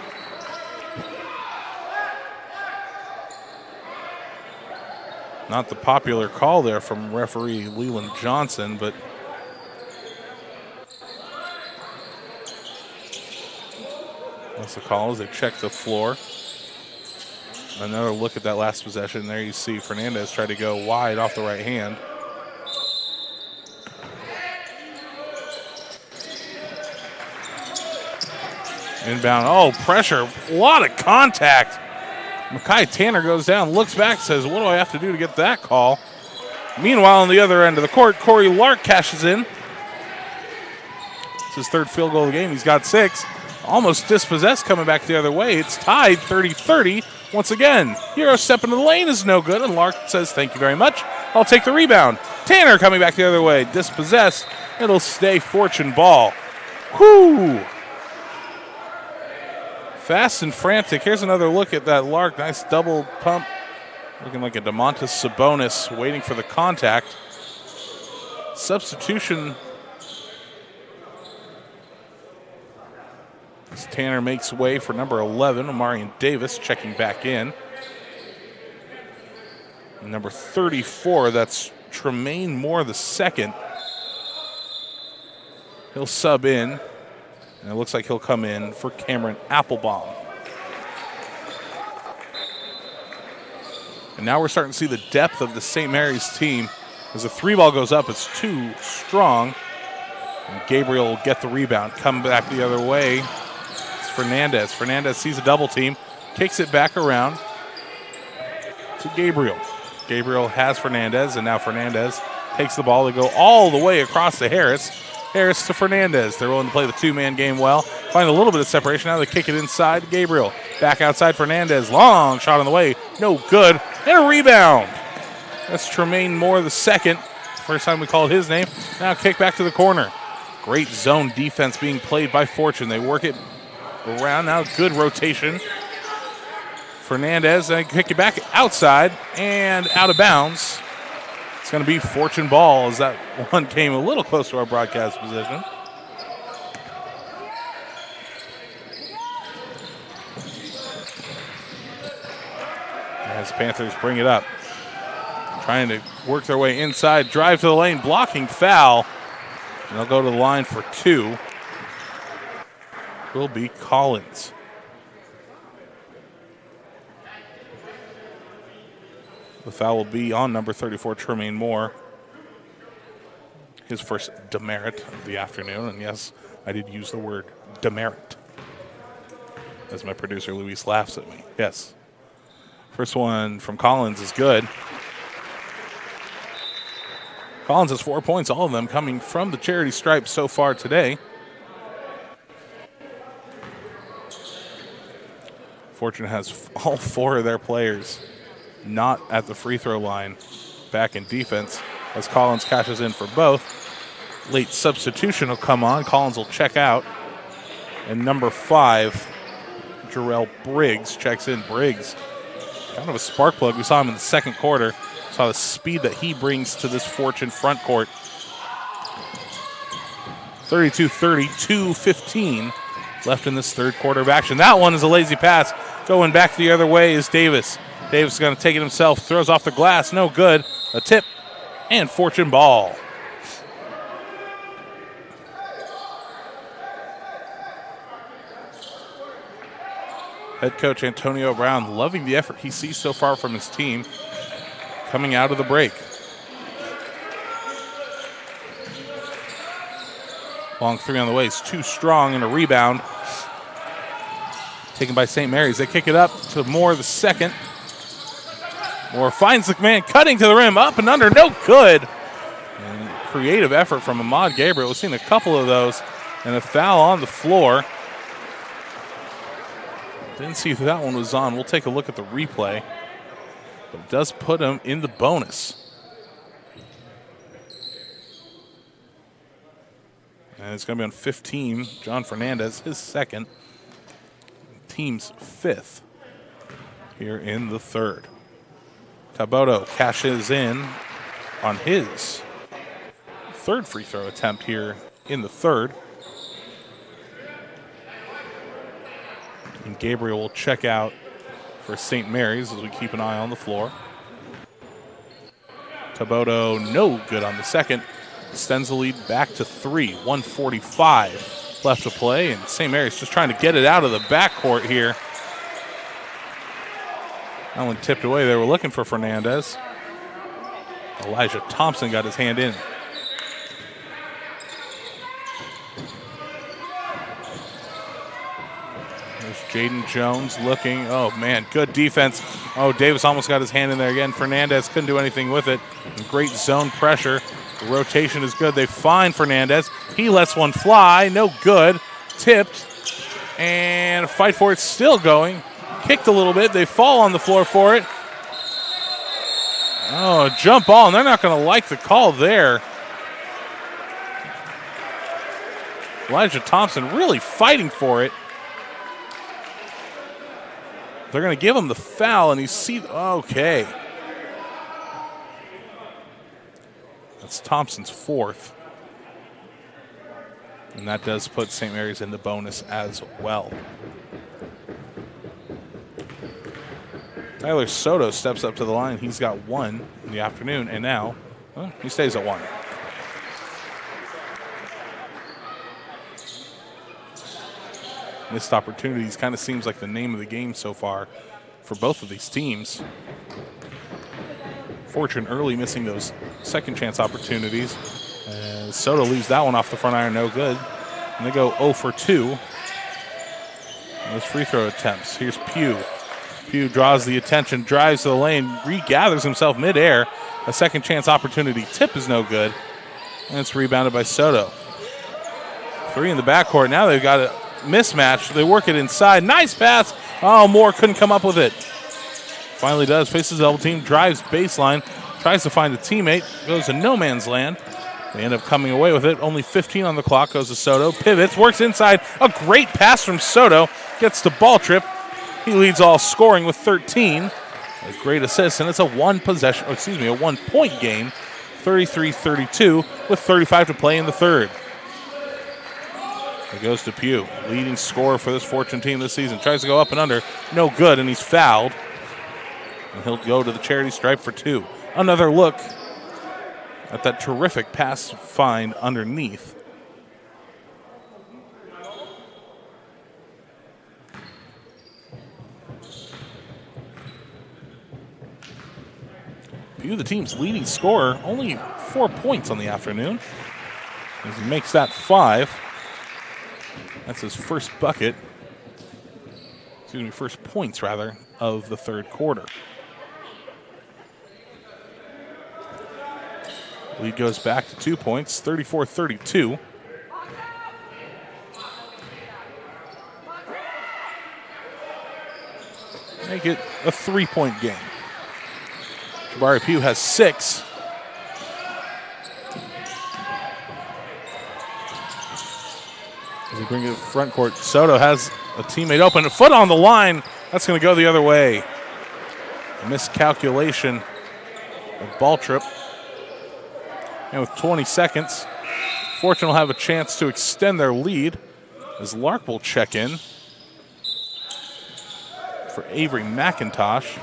Not the popular call there from referee Leland Johnson, but that's the call as they check the floor. Another look at that last possession. There you see Fernandez try to go wide off the right hand. Inbound. Oh, pressure. A lot of contact. Makai Tanner goes down, looks back, says, what do I have to do to get that call? Meanwhile, on the other end of the court, Corey Lark cashes in. It's his third field goal of the game. He's got 6. Almost dispossessed coming back the other way. It's tied 30-30 once again. Euro step into the lane is no good, and Lark says, thank you very much. I'll take the rebound. Tanner coming back the other way. Dispossessed. It'll stay Fortune ball. Whoo! Fast and frantic. Here's another look at that Lark. Nice double pump. Looking like a DeMontis Sabonis waiting for the contact. Substitution. As Tanner makes way for number 11, Omarion Davis checking back in. And number 34, that's Tremaine Moore the second. He'll sub in, and it looks like he'll come in for Cameron Applebaum. And now we're starting to see the depth of the St. Mary's team. As the 3-ball goes up, it's too strong. And Gabriel will get the rebound, come back the other way. It's Fernandez. Fernandez sees a double team, kicks it back around to Gabriel. Gabriel has Fernandez, and now Fernandez takes the ball. They go all the way across to Harris. Harris to Fernandez. They're willing to play the two-man game well. Find a little bit of separation. Now they kick it inside. Gabriel back outside Fernandez. Long shot on the way. No good. And a rebound. That's Tremaine Moore the second. First time we called his name. Now kick back to the corner. Great zone defense being played by Fortune. They work it around. Now good rotation. Fernandez, and kick it back outside and out of bounds. It's going to be Fortune ball as that one came a little close to our broadcast position. As Panthers bring it up. Trying to work their way inside, drive to the lane, blocking foul. And they'll go to the line for 2. Will be Collins. The foul will be on number 34, Tremaine Moore. His first demerit of the afternoon. And yes, I did use the word demerit. As my producer, Luis, laughs at me. Yes. First one from Collins is good. Collins has 4 points, all of them coming from the charity stripe so far today. Fortune has all 4 of their players not at the free throw line back in defense as Collins cashes in for both. Late substitution will come on. Collins will check out. And number 5, Jarrell Briggs checks in. Briggs, kind of a spark plug. We saw him in the second quarter. Saw the speed that he brings to this Fortune front court. 32-30, 2:15 left in this third quarter of action. That one is a lazy pass. Going back the other way is Davis. Davis is going to take it himself. Throws off the glass. No good. A tip and Fortune ball. Head coach Antonio Brown loving the effort he sees so far from his team coming out of the break. Long 3 on the way is too strong, and a rebound taken by St. Mary's. They kick it up to Moore the second. Moore finds the man cutting to the rim, up and under, no good. And creative effort from Ahmad Gabriel. We've seen a couple of those, and a foul on the floor. Didn't see if that one was on. We'll take a look at the replay. But it does put him in the bonus. And it's going to be on 15. John Fernandez, his second. Team's 5th here in the third. Taboto cashes in on his third free throw attempt here in the third. And Gabriel will check out for St. Mary's as we keep an eye on the floor. Taboto no good on the second. Extends the lead back to 3. 1:45 left to play, and St. Mary's just trying to get it out of the backcourt here. That one tipped away. They were looking for Fernandez. Elijah Thompson got his hand in. There's Jaden Jones looking. Oh, man, good defense. Oh, Davis almost got his hand in there again. Fernandez couldn't do anything with it. Great zone pressure. The rotation is good. They find Fernandez. He lets one fly. No good. Tipped. And a fight for it still going. Kicked a little bit. They fall on the floor for it. Oh, a jump ball, and they're not going to like the call there. Elijah Thompson really fighting for it. They're going to give him the foul, and he's okay. That's Thompson's fourth. And that does put St. Mary's in the bonus as well. Tyler Soto steps up to the line. He's got one in the afternoon, and now he stays at one. Missed opportunities kind of seems like the name of the game so far for both of these teams. Fortune early missing those second chance opportunities. Soto leaves that one off the front iron, no good. And they go 0 for 2. Those free throw attempts. Here's Pugh. Pugh draws the attention, drives to the lane, regathers himself midair. A second chance opportunity. Tip is no good. And it's rebounded by Soto. 3 in the backcourt. Now they've got a mismatch. They work it inside. Nice pass. Oh, Moore couldn't come up with it. Finally does. Faces the double team. Drives baseline. Tries to find a teammate. Goes to no man's land. They end up coming away with it. Only 15 on the clock. Goes to Soto. Pivots. Works inside. A great pass from Soto. Gets to ball trip. He leads all scoring with 13. A great assist. And it's a one point game. 33-32 with 35 to play in the third. It goes to Pugh, leading scorer for this Fortune team this season. Tries to go up and under. No good, and he's fouled. And he'll go to the charity stripe for 2. Another look at that terrific pass find underneath. Pugh, the team's leading scorer, only 4 points on the afternoon. As he makes that 5. That's his first bucket. First points, rather, of the third quarter. Lead goes back to 2 points, 34-32. Make it a 3-point game. Jabari Pugh has 6. As we bring it to the front court, Soto has a teammate open. A foot on the line. That's going to go the other way. A miscalculation. A ball trip. And with 20 seconds, Fortune will have a chance to extend their lead as Lark will check in for Avery McIntosh.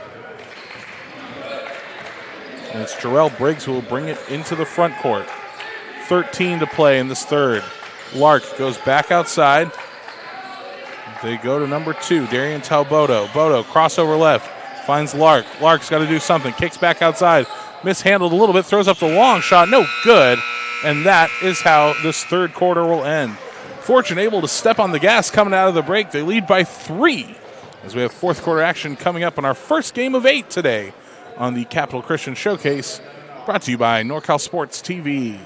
And it's Jarrell Briggs who will bring it into the front court. 13 to play in this third. Lark goes back outside. They go to number 2, Darian Talbodo. Bodo, crossover left, finds Lark. Lark's got to do something, kicks back outside. Mishandled a little bit, throws up the long shot, no good. And that is how this third quarter will end. Fortune able to step on the gas coming out of the break. They lead by 3 as we have fourth quarter action coming up in our first game of 8 today on the Capital Christian Showcase, brought to you by NorCal Sports TV.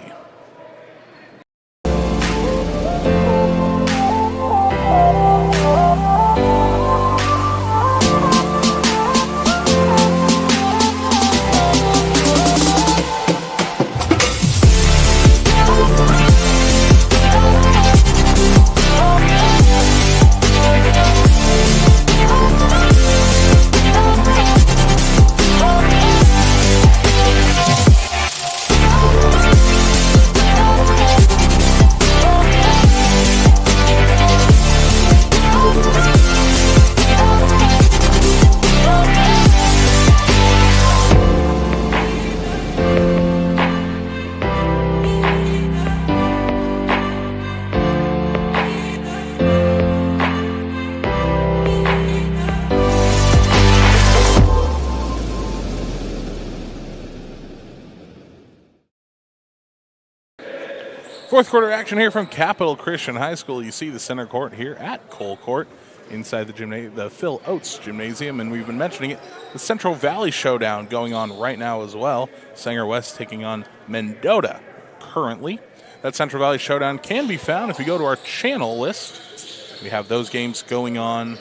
Fourth quarter action here from Capital Christian High School. You see the center court here at Cole Court. inside the Phil Oates Gymnasium, and we've been mentioning it, the Central Valley Showdown going on right now as well. Sanger West taking on Mendota currently. That Central Valley Showdown can be found if you go to our channel list. We have those games going on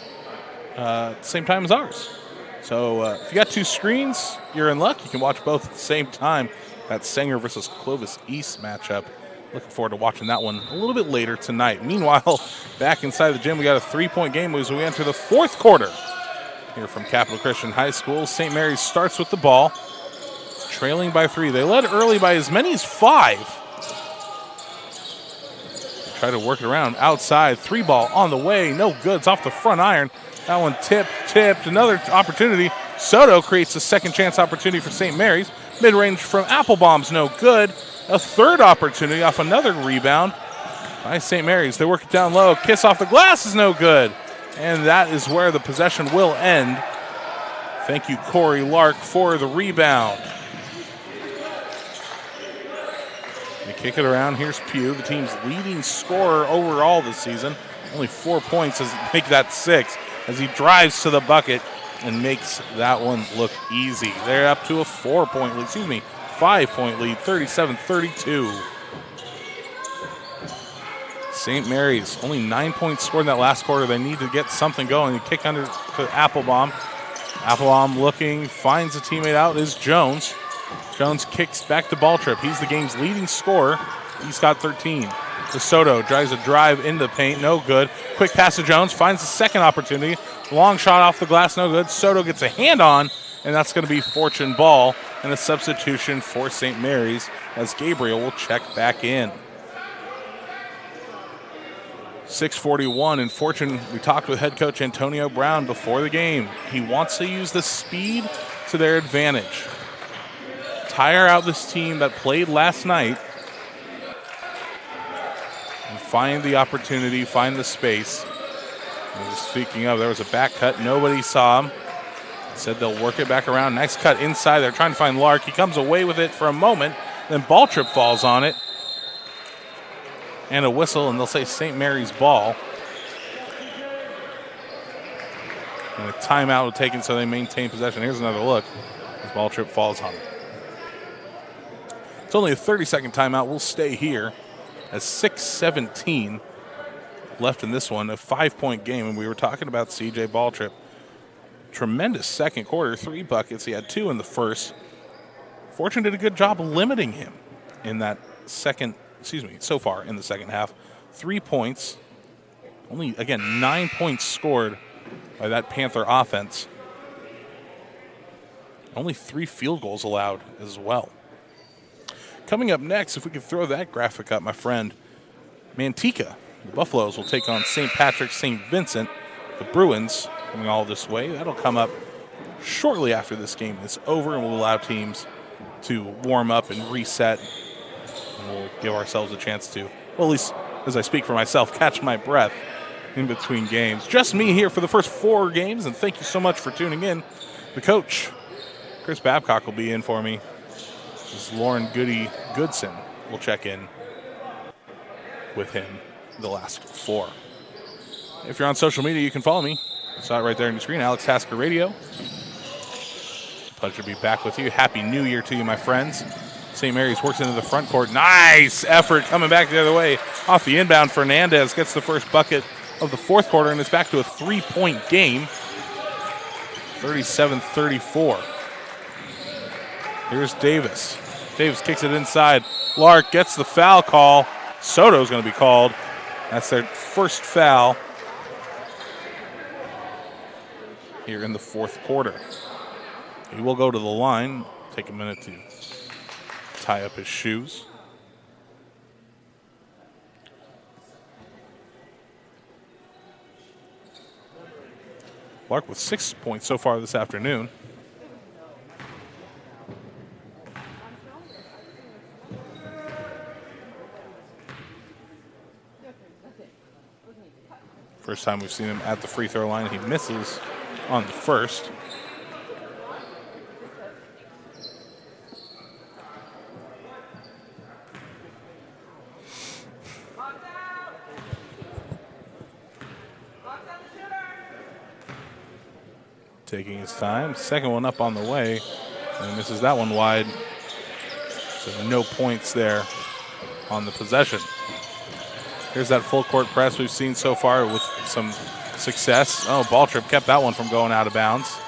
at the same time as ours. So if you got two screens, you're in luck. You can watch both at the same time. That Sanger versus Clovis East matchup. Looking forward to watching that one a little bit later tonight. Meanwhile, back inside the gym, we got a 3-point game as we enter the fourth quarter. Here from Capital Christian High School, St. Mary's starts with the ball, trailing by 3. They led early by as many as 5. They try to work it around outside. 3-ball on the way, no good. It's off the front iron. That one tipped. Another opportunity. Soto creates a second chance opportunity for St. Mary's. Mid-range from Applebomb's no good. A third opportunity off another rebound by St. Mary's. They work it down low. Kiss off the glass is no good. And that is where the possession will end. Thank you, Corey Lark, for the rebound. They kick it around. Here's Pugh, the team's leading scorer overall this season. Only 4 points to make that 6 as he drives to the bucket and makes that one look easy. They're up to a 5-point lead, 37-32. St. Mary's, only 9 points scored in that last quarter. They need to get something going. They kick under to Applebaum. Applebaum looking, finds a teammate out, is Jones. Jones kicks back to Balltrip. He's the game's leading scorer. He's got 13. DeSoto tries a drive into the paint, no good. Quick pass to Jones, finds the second opportunity. Long shot off the glass, no good. Soto gets a hand on, and that's going to be Fortune ball and a substitution for St. Mary's as Gabriel will check back in. 6:41 in Fortune. We talked with head coach Antonio Brown before the game. He wants to use the speed to their advantage. Tire out this team that played last night and find the opportunity, find the space. And speaking of, there was a back cut. Nobody saw him. Said they'll work it back around. Nice cut inside. They're trying to find Lark. He comes away with it for a moment. Then Balltrip falls on it. And a whistle, and they'll say St. Mary's ball. And a timeout was taken so they maintain possession. Here's another look as Balltrip falls on it. It's only a 30-second timeout. We'll stay here as 6:17 left in this one, a 5-point game. And we were talking about C.J. Balltrip. Tremendous second quarter, 3 buckets. He had 2 in the first. Fortune did a good job limiting him in that so far in the second half. 3 points. Only, again, 9 points scored by that Panther offense. Only 3 field goals allowed as well. Coming up next, if we could throw that graphic up, my friend, Manteca. The Buffaloes will take on St. Patrick's St. Vincent. The Bruins coming all this way. That'll come up shortly after this game is over, and we'll allow teams to warm up and reset. And we'll give ourselves a chance to, well, at least as I speak for myself, catch my breath in between games. Just me here for the first 4 games, and thank you so much for tuning in. The coach, Chris Babcock, will be in for me. This is Lauren Goodson will check in with him the last 4. If you're on social media, you can follow me. I saw it right there on your screen, Alex Tasker Radio. Pleasure to be back with you. Happy New Year to you, my friends. St. Mary's works into the front court. Nice effort coming back the other way. Off the inbound, Fernandez gets the first bucket of the fourth quarter, and it's back to a 3-point game. 37-34. Here's Davis. Davis kicks it inside. Lark gets the foul call. Soto's going to be called. That's their first foul here in the fourth quarter. He will go to the line. Take a minute to tie up his shoes. Lark with 6 points so far this afternoon. First time we've seen him at the free throw line. He misses on the first. taking his time. Second one up on the way, and misses that one wide. So no points there on the possession. Here's that full court press we've seen so far with some success. Oh, ball trip kept that one from going out of bounds.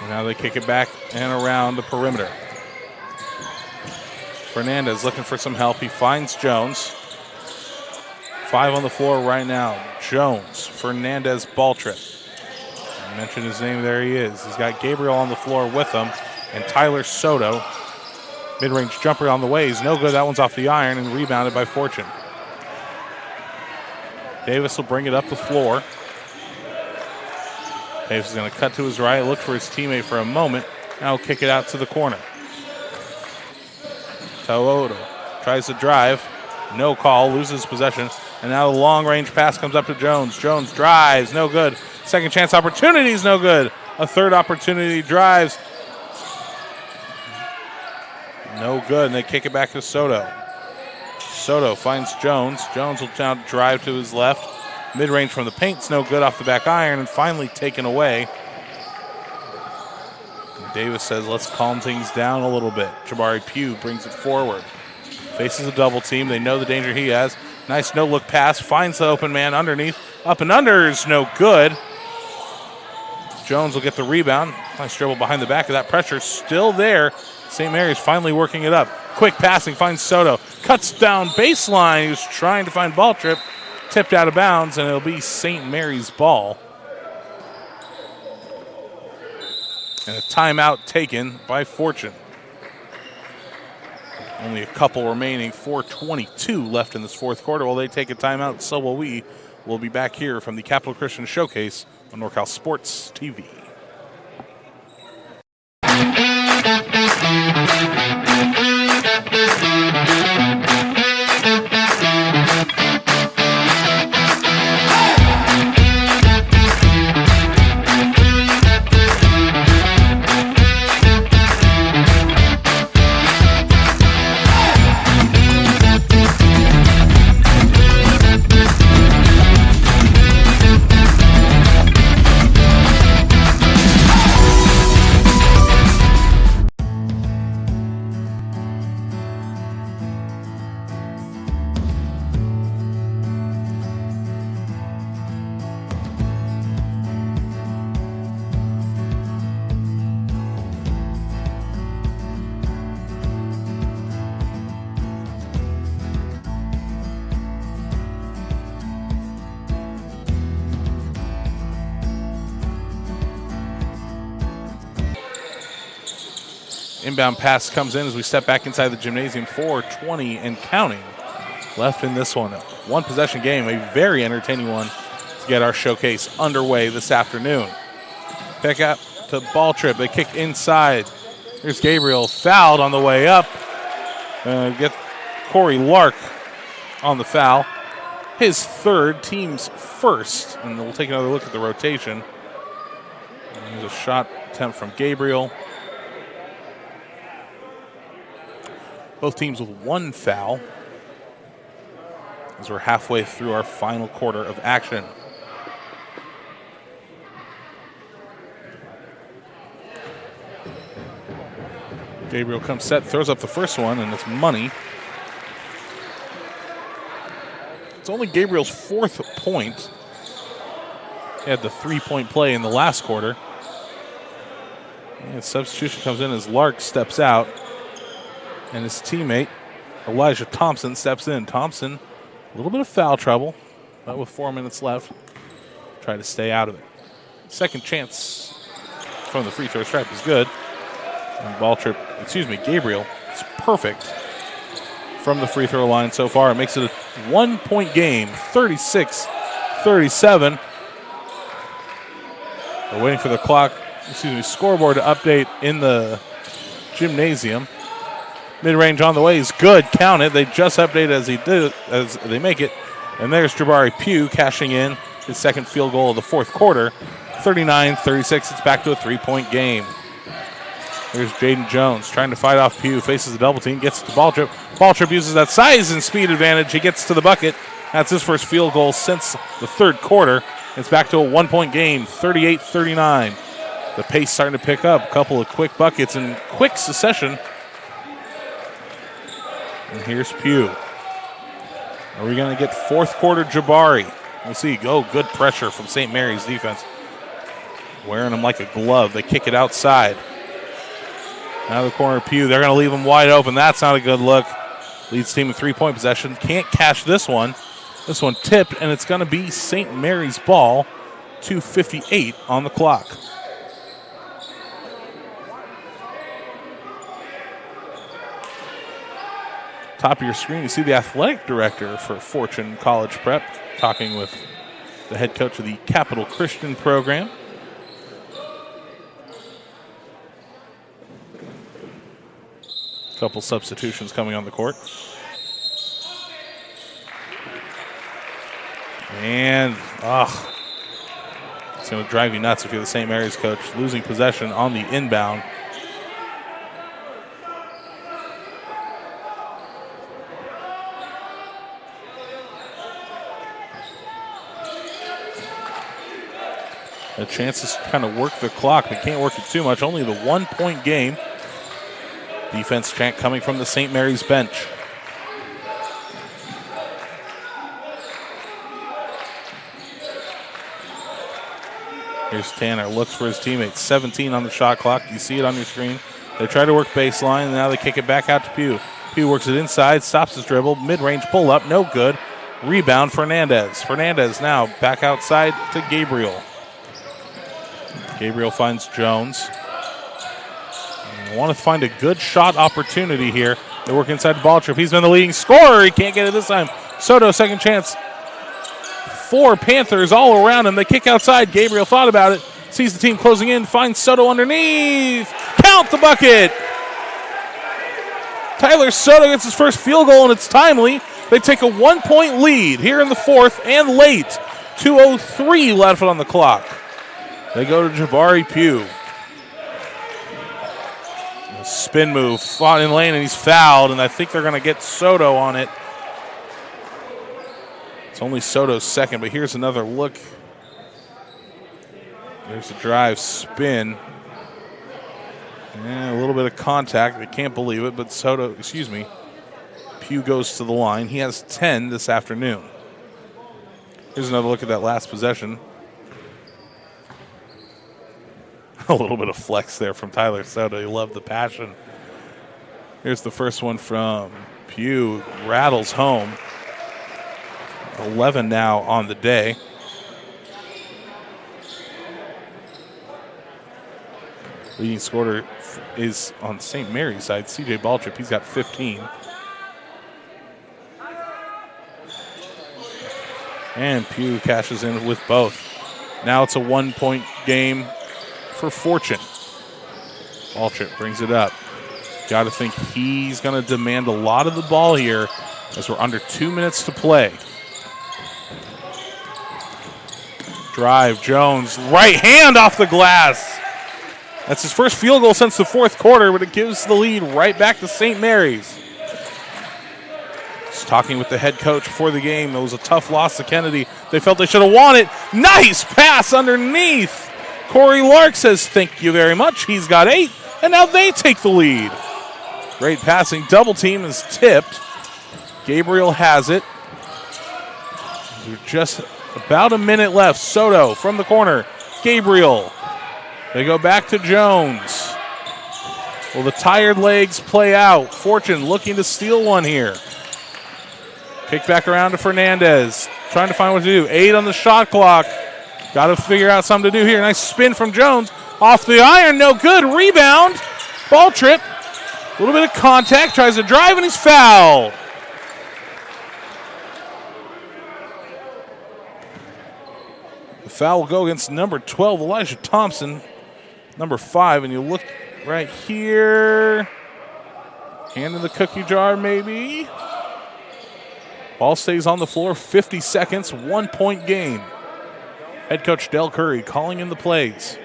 And now they kick it back and around the perimeter. Fernandez looking for some help. He finds Jones. 5 on the floor right now. Jones, Fernandez, ball trip. I mentioned his name, there he is. He's got Gabriel on the floor with him, and Tyler Soto. Mid-range jumper on the way. He's no good. That one's off the iron and rebounded by Fortune. Davis will bring it up the floor. Davis is going to cut to his right, look for his teammate for a moment. Now he'll kick it out to the corner. To'oto tries to drive. No call, loses possession. And now the long-range pass comes up to Jones. Jones drives, no good. Second chance opportunities, no good. A third opportunity, drives. No good, and they kick it back to Soto. Soto finds Jones. Jones will now drive to his left. Mid-range from the paint's no good off the back iron, and finally taken away. And Davis says, let's calm things down a little bit. Jabari Pugh brings it forward. Faces a double team. They know the danger he has. Nice no-look pass. Finds the open man underneath. Up and under is no good. Jones will get the rebound. Nice dribble behind the back of that pressure. Still there. St. Mary's finally working it up. Quick passing. Finds Soto. Cuts down baseline. He was trying to find ball trip. Tipped out of bounds, and it'll be St. Mary's ball. And a timeout taken by Fortune. Only a couple remaining, 4:22 left in this fourth quarter. While they take a timeout, so will we. We'll be back here from the Capital Christian Showcase on NorCal Sports TV. Inbound pass comes in as we step back inside the gymnasium. 4:20 and counting left in this one. One possession game, a very entertaining one to get our showcase underway this afternoon. Pick up to ball trip. They kick inside. Here's Gabriel fouled on the way up. Get Corey Lark on the foul. His third, team's first. And we'll take another look at the rotation. There's a shot attempt from Gabriel. Both teams with one foul as we're halfway through our final quarter of action. Gabriel comes set, throws up the first one, and it's money. It's only Gabriel's fourth point. He had the three-point play in the last quarter. And substitution comes in as Lark steps out. And his teammate, Elijah Thompson, steps in. Thompson, a little bit of foul trouble, but with 4 minutes left, try to stay out of it. Second chance from the free throw stripe is good. And Gabriel, it's perfect from the free throw line so far. It makes it a 1-point game, 36-37. We're waiting for the scoreboard to update in the gymnasium. Mid-range on the way is good. Count it. They just updated as they make it. And there's Jabari Pugh cashing in his second field goal of the fourth quarter. 39-36. It's back to a 3-point game. Here's Jaden Jones trying to fight off Pugh. Faces the double team. Gets to ball trip. Ball trip uses that size and speed advantage. He gets to the bucket. That's his first field goal since the third quarter. It's back to a 1-point game, 38-39. The pace starting to pick up. A couple of quick buckets in quick succession. And here's Pugh. Are we going to get fourth quarter Jabari? We'll see. Oh, good pressure from St. Mary's defense. Wearing them like a glove. They kick it outside. Now the corner of Pugh. They're going to leave him wide open. That's not a good look. Leads team in 3-point possession. Can't cash this one. This one tipped, and it's going to be St. Mary's ball. 2:58 on the clock. Top of your screen, you see the athletic director for Fortune College Prep talking with the head coach of the Capital Christian program. Couple substitutions coming on the court. And, it's going to drive you nuts if you're the St. Mary's coach. Losing possession on the inbound. A chance to kind of work the clock, but can't work it too much. Only the 1-point game. Defense chant coming from the St. Mary's bench. Here's Tanner, looks for his teammates. 17 on the shot clock. You see it on your screen. They try to work baseline, and now they kick it back out to Pugh. Pugh works it inside, stops his dribble. Mid-range pull-up, no good. Rebound, Fernandez. Fernandez now back outside to Gabriel. Gabriel finds Jones. They want to find a good shot opportunity here. They work inside the ball trip. He's been the leading scorer. He can't get it this time. Soto, second chance. 4 Panthers all around him. They kick outside. Gabriel thought about it. Sees the team closing in. Finds Soto underneath. Count the bucket. Tyler Soto gets his first field goal, and it's timely. They take a 1-point lead here in the fourth and late. 2:03 left on the clock. They go to Jabari Pugh. A spin move, fought in lane, and he's fouled, and I think they're going to get Soto on it. It's only Soto's second, but here's another look. There's a drive, spin. And a little bit of contact. They can't believe it, but Pugh goes to the line. He has 10 this afternoon. Here's another look at that last possession. A little bit of flex there from Tyler Soto. You love the passion. Here's the first one from Pugh. Rattles home. 11 now on the day. Leading scorer is on St. Mary's side, C.J. Baltrip. He's got 15. And Pugh cashes in with both. Now it's a 1-point game for Fortune. Baltrip brings it up. Got to think he's going to demand a lot of the ball here as we're under 2 minutes to play. Drive, Jones, right hand off the glass. That's his first field goal since the fourth quarter, but it gives the lead right back to St. Mary's. Just talking with the head coach before the game. It was a tough loss to Kennedy. They felt they should have won it. Nice pass underneath. Corey Lark says thank you very much. He's got 8, and now they take the lead. Great passing. Double team is tipped. Gabriel has it. We're just about a minute left. Soto from the corner. Gabriel. They go back to Jones. Will the tired legs play out? Fortune looking to steal one here. Kick back around to Fernandez. Trying to find what to do. 8 on the shot clock. Got to figure out something to do here. Nice spin from Jones. Off the iron. No good. Rebound. Ball trip. A little bit of contact. Tries to drive, and he's fouled. The foul will go against number 12, Elijah Thompson. Number 5, and you look right here. Hand in the cookie jar, maybe. Ball stays on the floor, 50 seconds, 1-point game. Head coach Del Curry calling in the plays.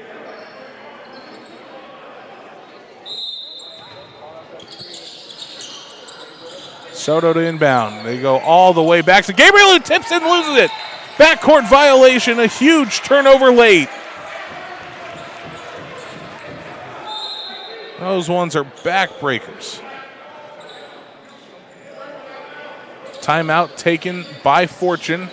Soto to inbound. They go all the way back to Gabriel, who tips and loses it. Backcourt violation, a huge turnover late. Those ones are backbreakers. Timeout taken by Fortune.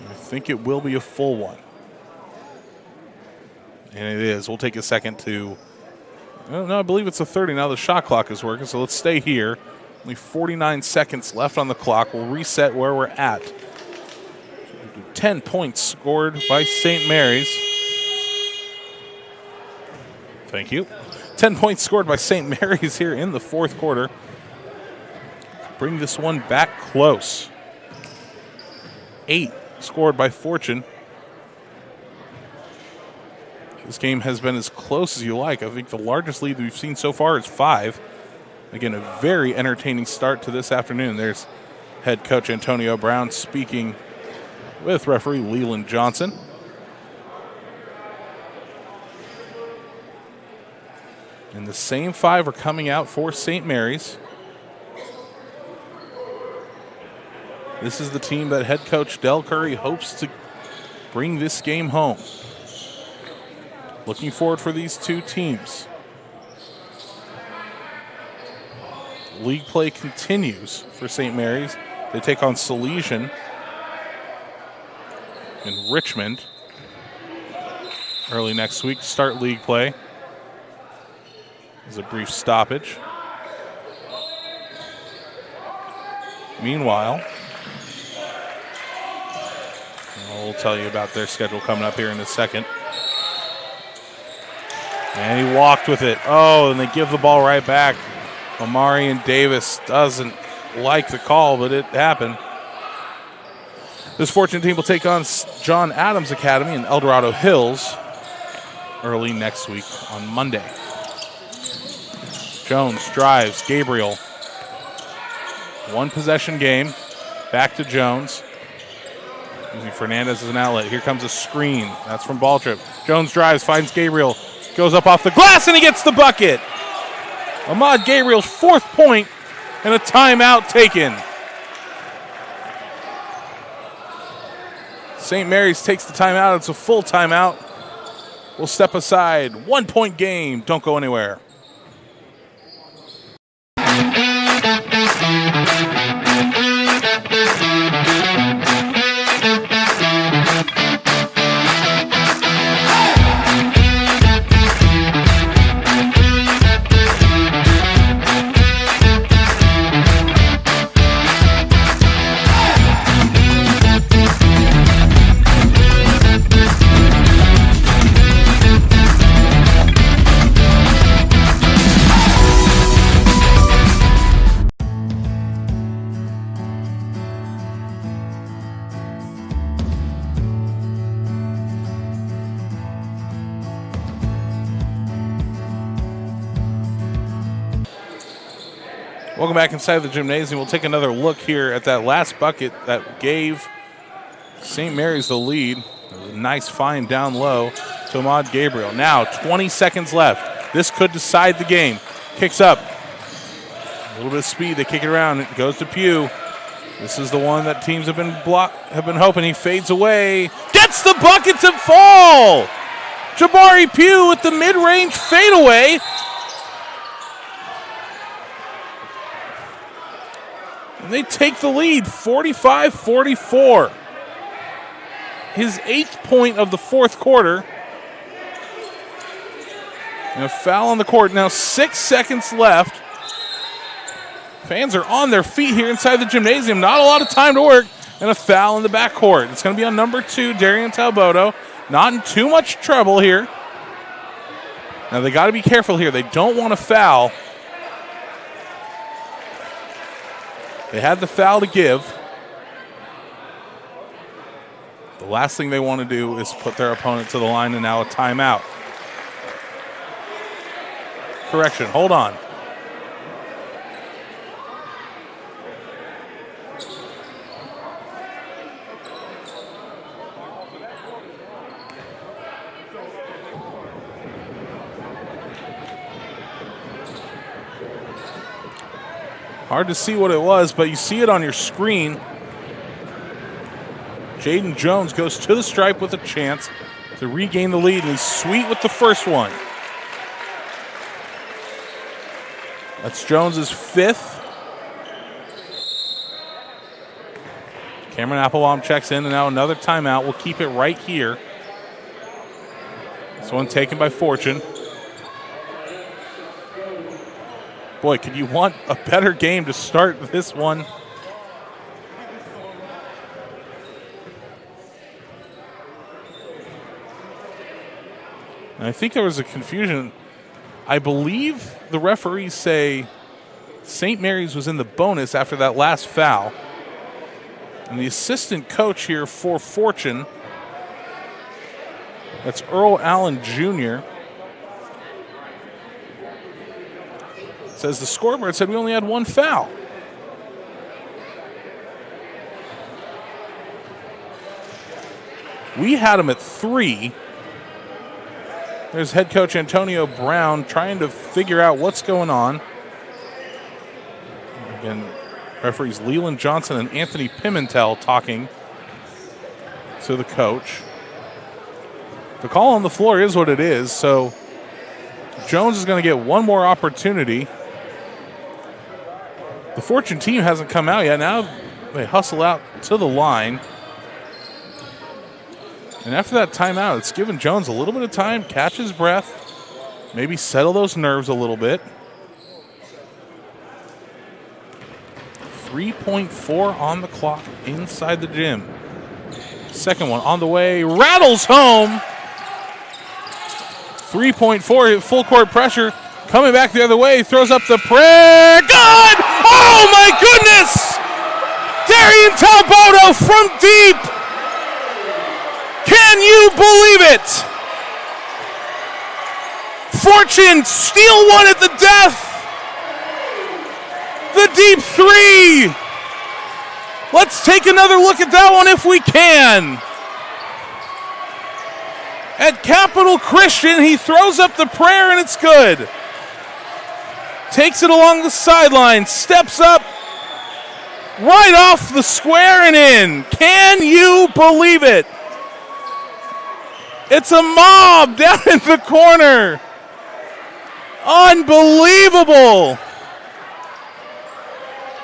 I think it will be a full one. And it is. We'll take a second to... No, I believe it's a 30. Now the shot clock is working, so let's stay here. Only 49 seconds left on the clock. We'll reset where we're at. 10 points scored by St. Mary's. Thank you. 10 points scored by St. Mary's here in the fourth quarter. Bring this one back close. 8 scored by Fortune. This game has been as close as you like. I think the largest lead we've seen so far is 5. Again, a very entertaining start to this afternoon. There's head coach Antonio Brown speaking with referee Leland Johnson. And the same 5 are coming out for St. Mary's. This is the team that head coach Del Curry hopes to bring this game home. Looking forward for these two teams. League play continues for St. Mary's. They take on Salesian in Richmond early next week to start league play. There's a brief stoppage. Meanwhile, we'll tell you about their schedule coming up here in a second. And he walked with it. Oh, and they give the ball right back. Omarion Davis doesn't like the call, but it happened. This Fortune team will take on John Adams Academy in El Dorado Hills early next week on Monday. Jones drives. Gabriel. One possession game. Back to Jones. Using Fernandez as an outlet. Here comes a screen. That's from Balltrip. Jones drives, finds Gabriel. Goes up off the glass, and he gets the bucket. Ahmad Gabriel's 4th point, and a timeout taken. St. Mary's takes the timeout. It's a full timeout. We'll step aside. 1-point game. Don't go anywhere. Welcome back inside the gymnasium. We'll take another look here at that last bucket that gave St. Mary's the lead. A nice find down low to Ahmad Gabriel. Now 20 seconds left. This could decide the game. Kicks up. A little bit of speed. They kick it around. It goes to Pugh. This is the one that teams have been hoping. He fades away. Gets the bucket to fall. Jabari Pugh with the mid-range fadeaway. And they take the lead, 45-44. His 8th point of the fourth quarter. And a foul on the court. Now 6 seconds left. Fans are on their feet here inside the gymnasium. Not a lot of time to work. And a foul in the backcourt. It's going to be on number 2, Darian Talboto. Not in too much trouble here. Now they got to be careful here. They don't want to foul. They had the foul to give. The last thing they want to do is put their opponent to the line, and now a timeout. Correction, hold on. Hard to see what it was, but you see it on your screen. Jaden Jones goes to the stripe with a chance to regain the lead, and he's sweet with the first one. That's Jones's fifth. Cameron Applebaum checks in, and now another timeout. We'll keep it right here. This one taken by Fortune. Boy, could you want a better game to start this one? And I think there was a confusion. I believe the referees say St. Mary's was in the bonus after that last foul. And the assistant coach here for Fortune, that's Earl Allen Jr., says the scoreboard said we only had one foul. We had him at 3. There's head coach Antonio Brown trying to figure out what's going on. Again, referees Leland Johnson and Anthony Pimentel talking to the coach. The call on the floor is what it is, so Jones is going to get one more opportunity. The Fortune team hasn't come out yet. Now they hustle out to the line. And after that timeout, it's given Jones a little bit of time, catch his breath, maybe settle those nerves a little bit. 3.4 on the clock inside the gym. Second one on the way, rattles home. 3.4, full court pressure. Coming back the other way, throws up the prayer. Good! Oh my goodness! Darian Talboto from deep! Can you believe it? Fortune steal one at the death. The deep 3. Let's take another look at that one if we can. At Capital Christian, he throws up the prayer and it's good. Takes it along the sideline, steps up, right off the square and in. Can you believe it? It's a mob down in the corner. Unbelievable.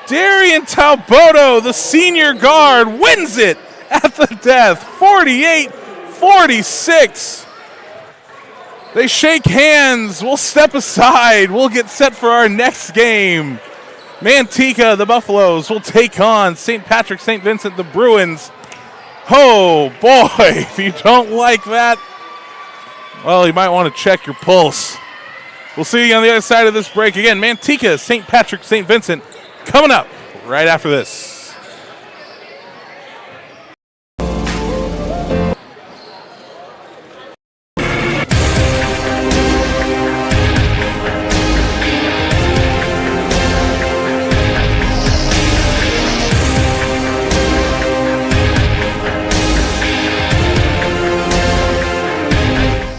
Darian Talboto, the senior guard, wins it at the death, 48-46. They shake hands. We'll step aside. We'll get set for our next game. Manteca, the Buffaloes, will take on St. Patrick, St. Vincent, the Bruins. Oh, boy, if you don't like that, well, you might want to check your pulse. We'll see you on the other side of this break. Again, Manteca, St. Patrick, St. Vincent, coming up right after this.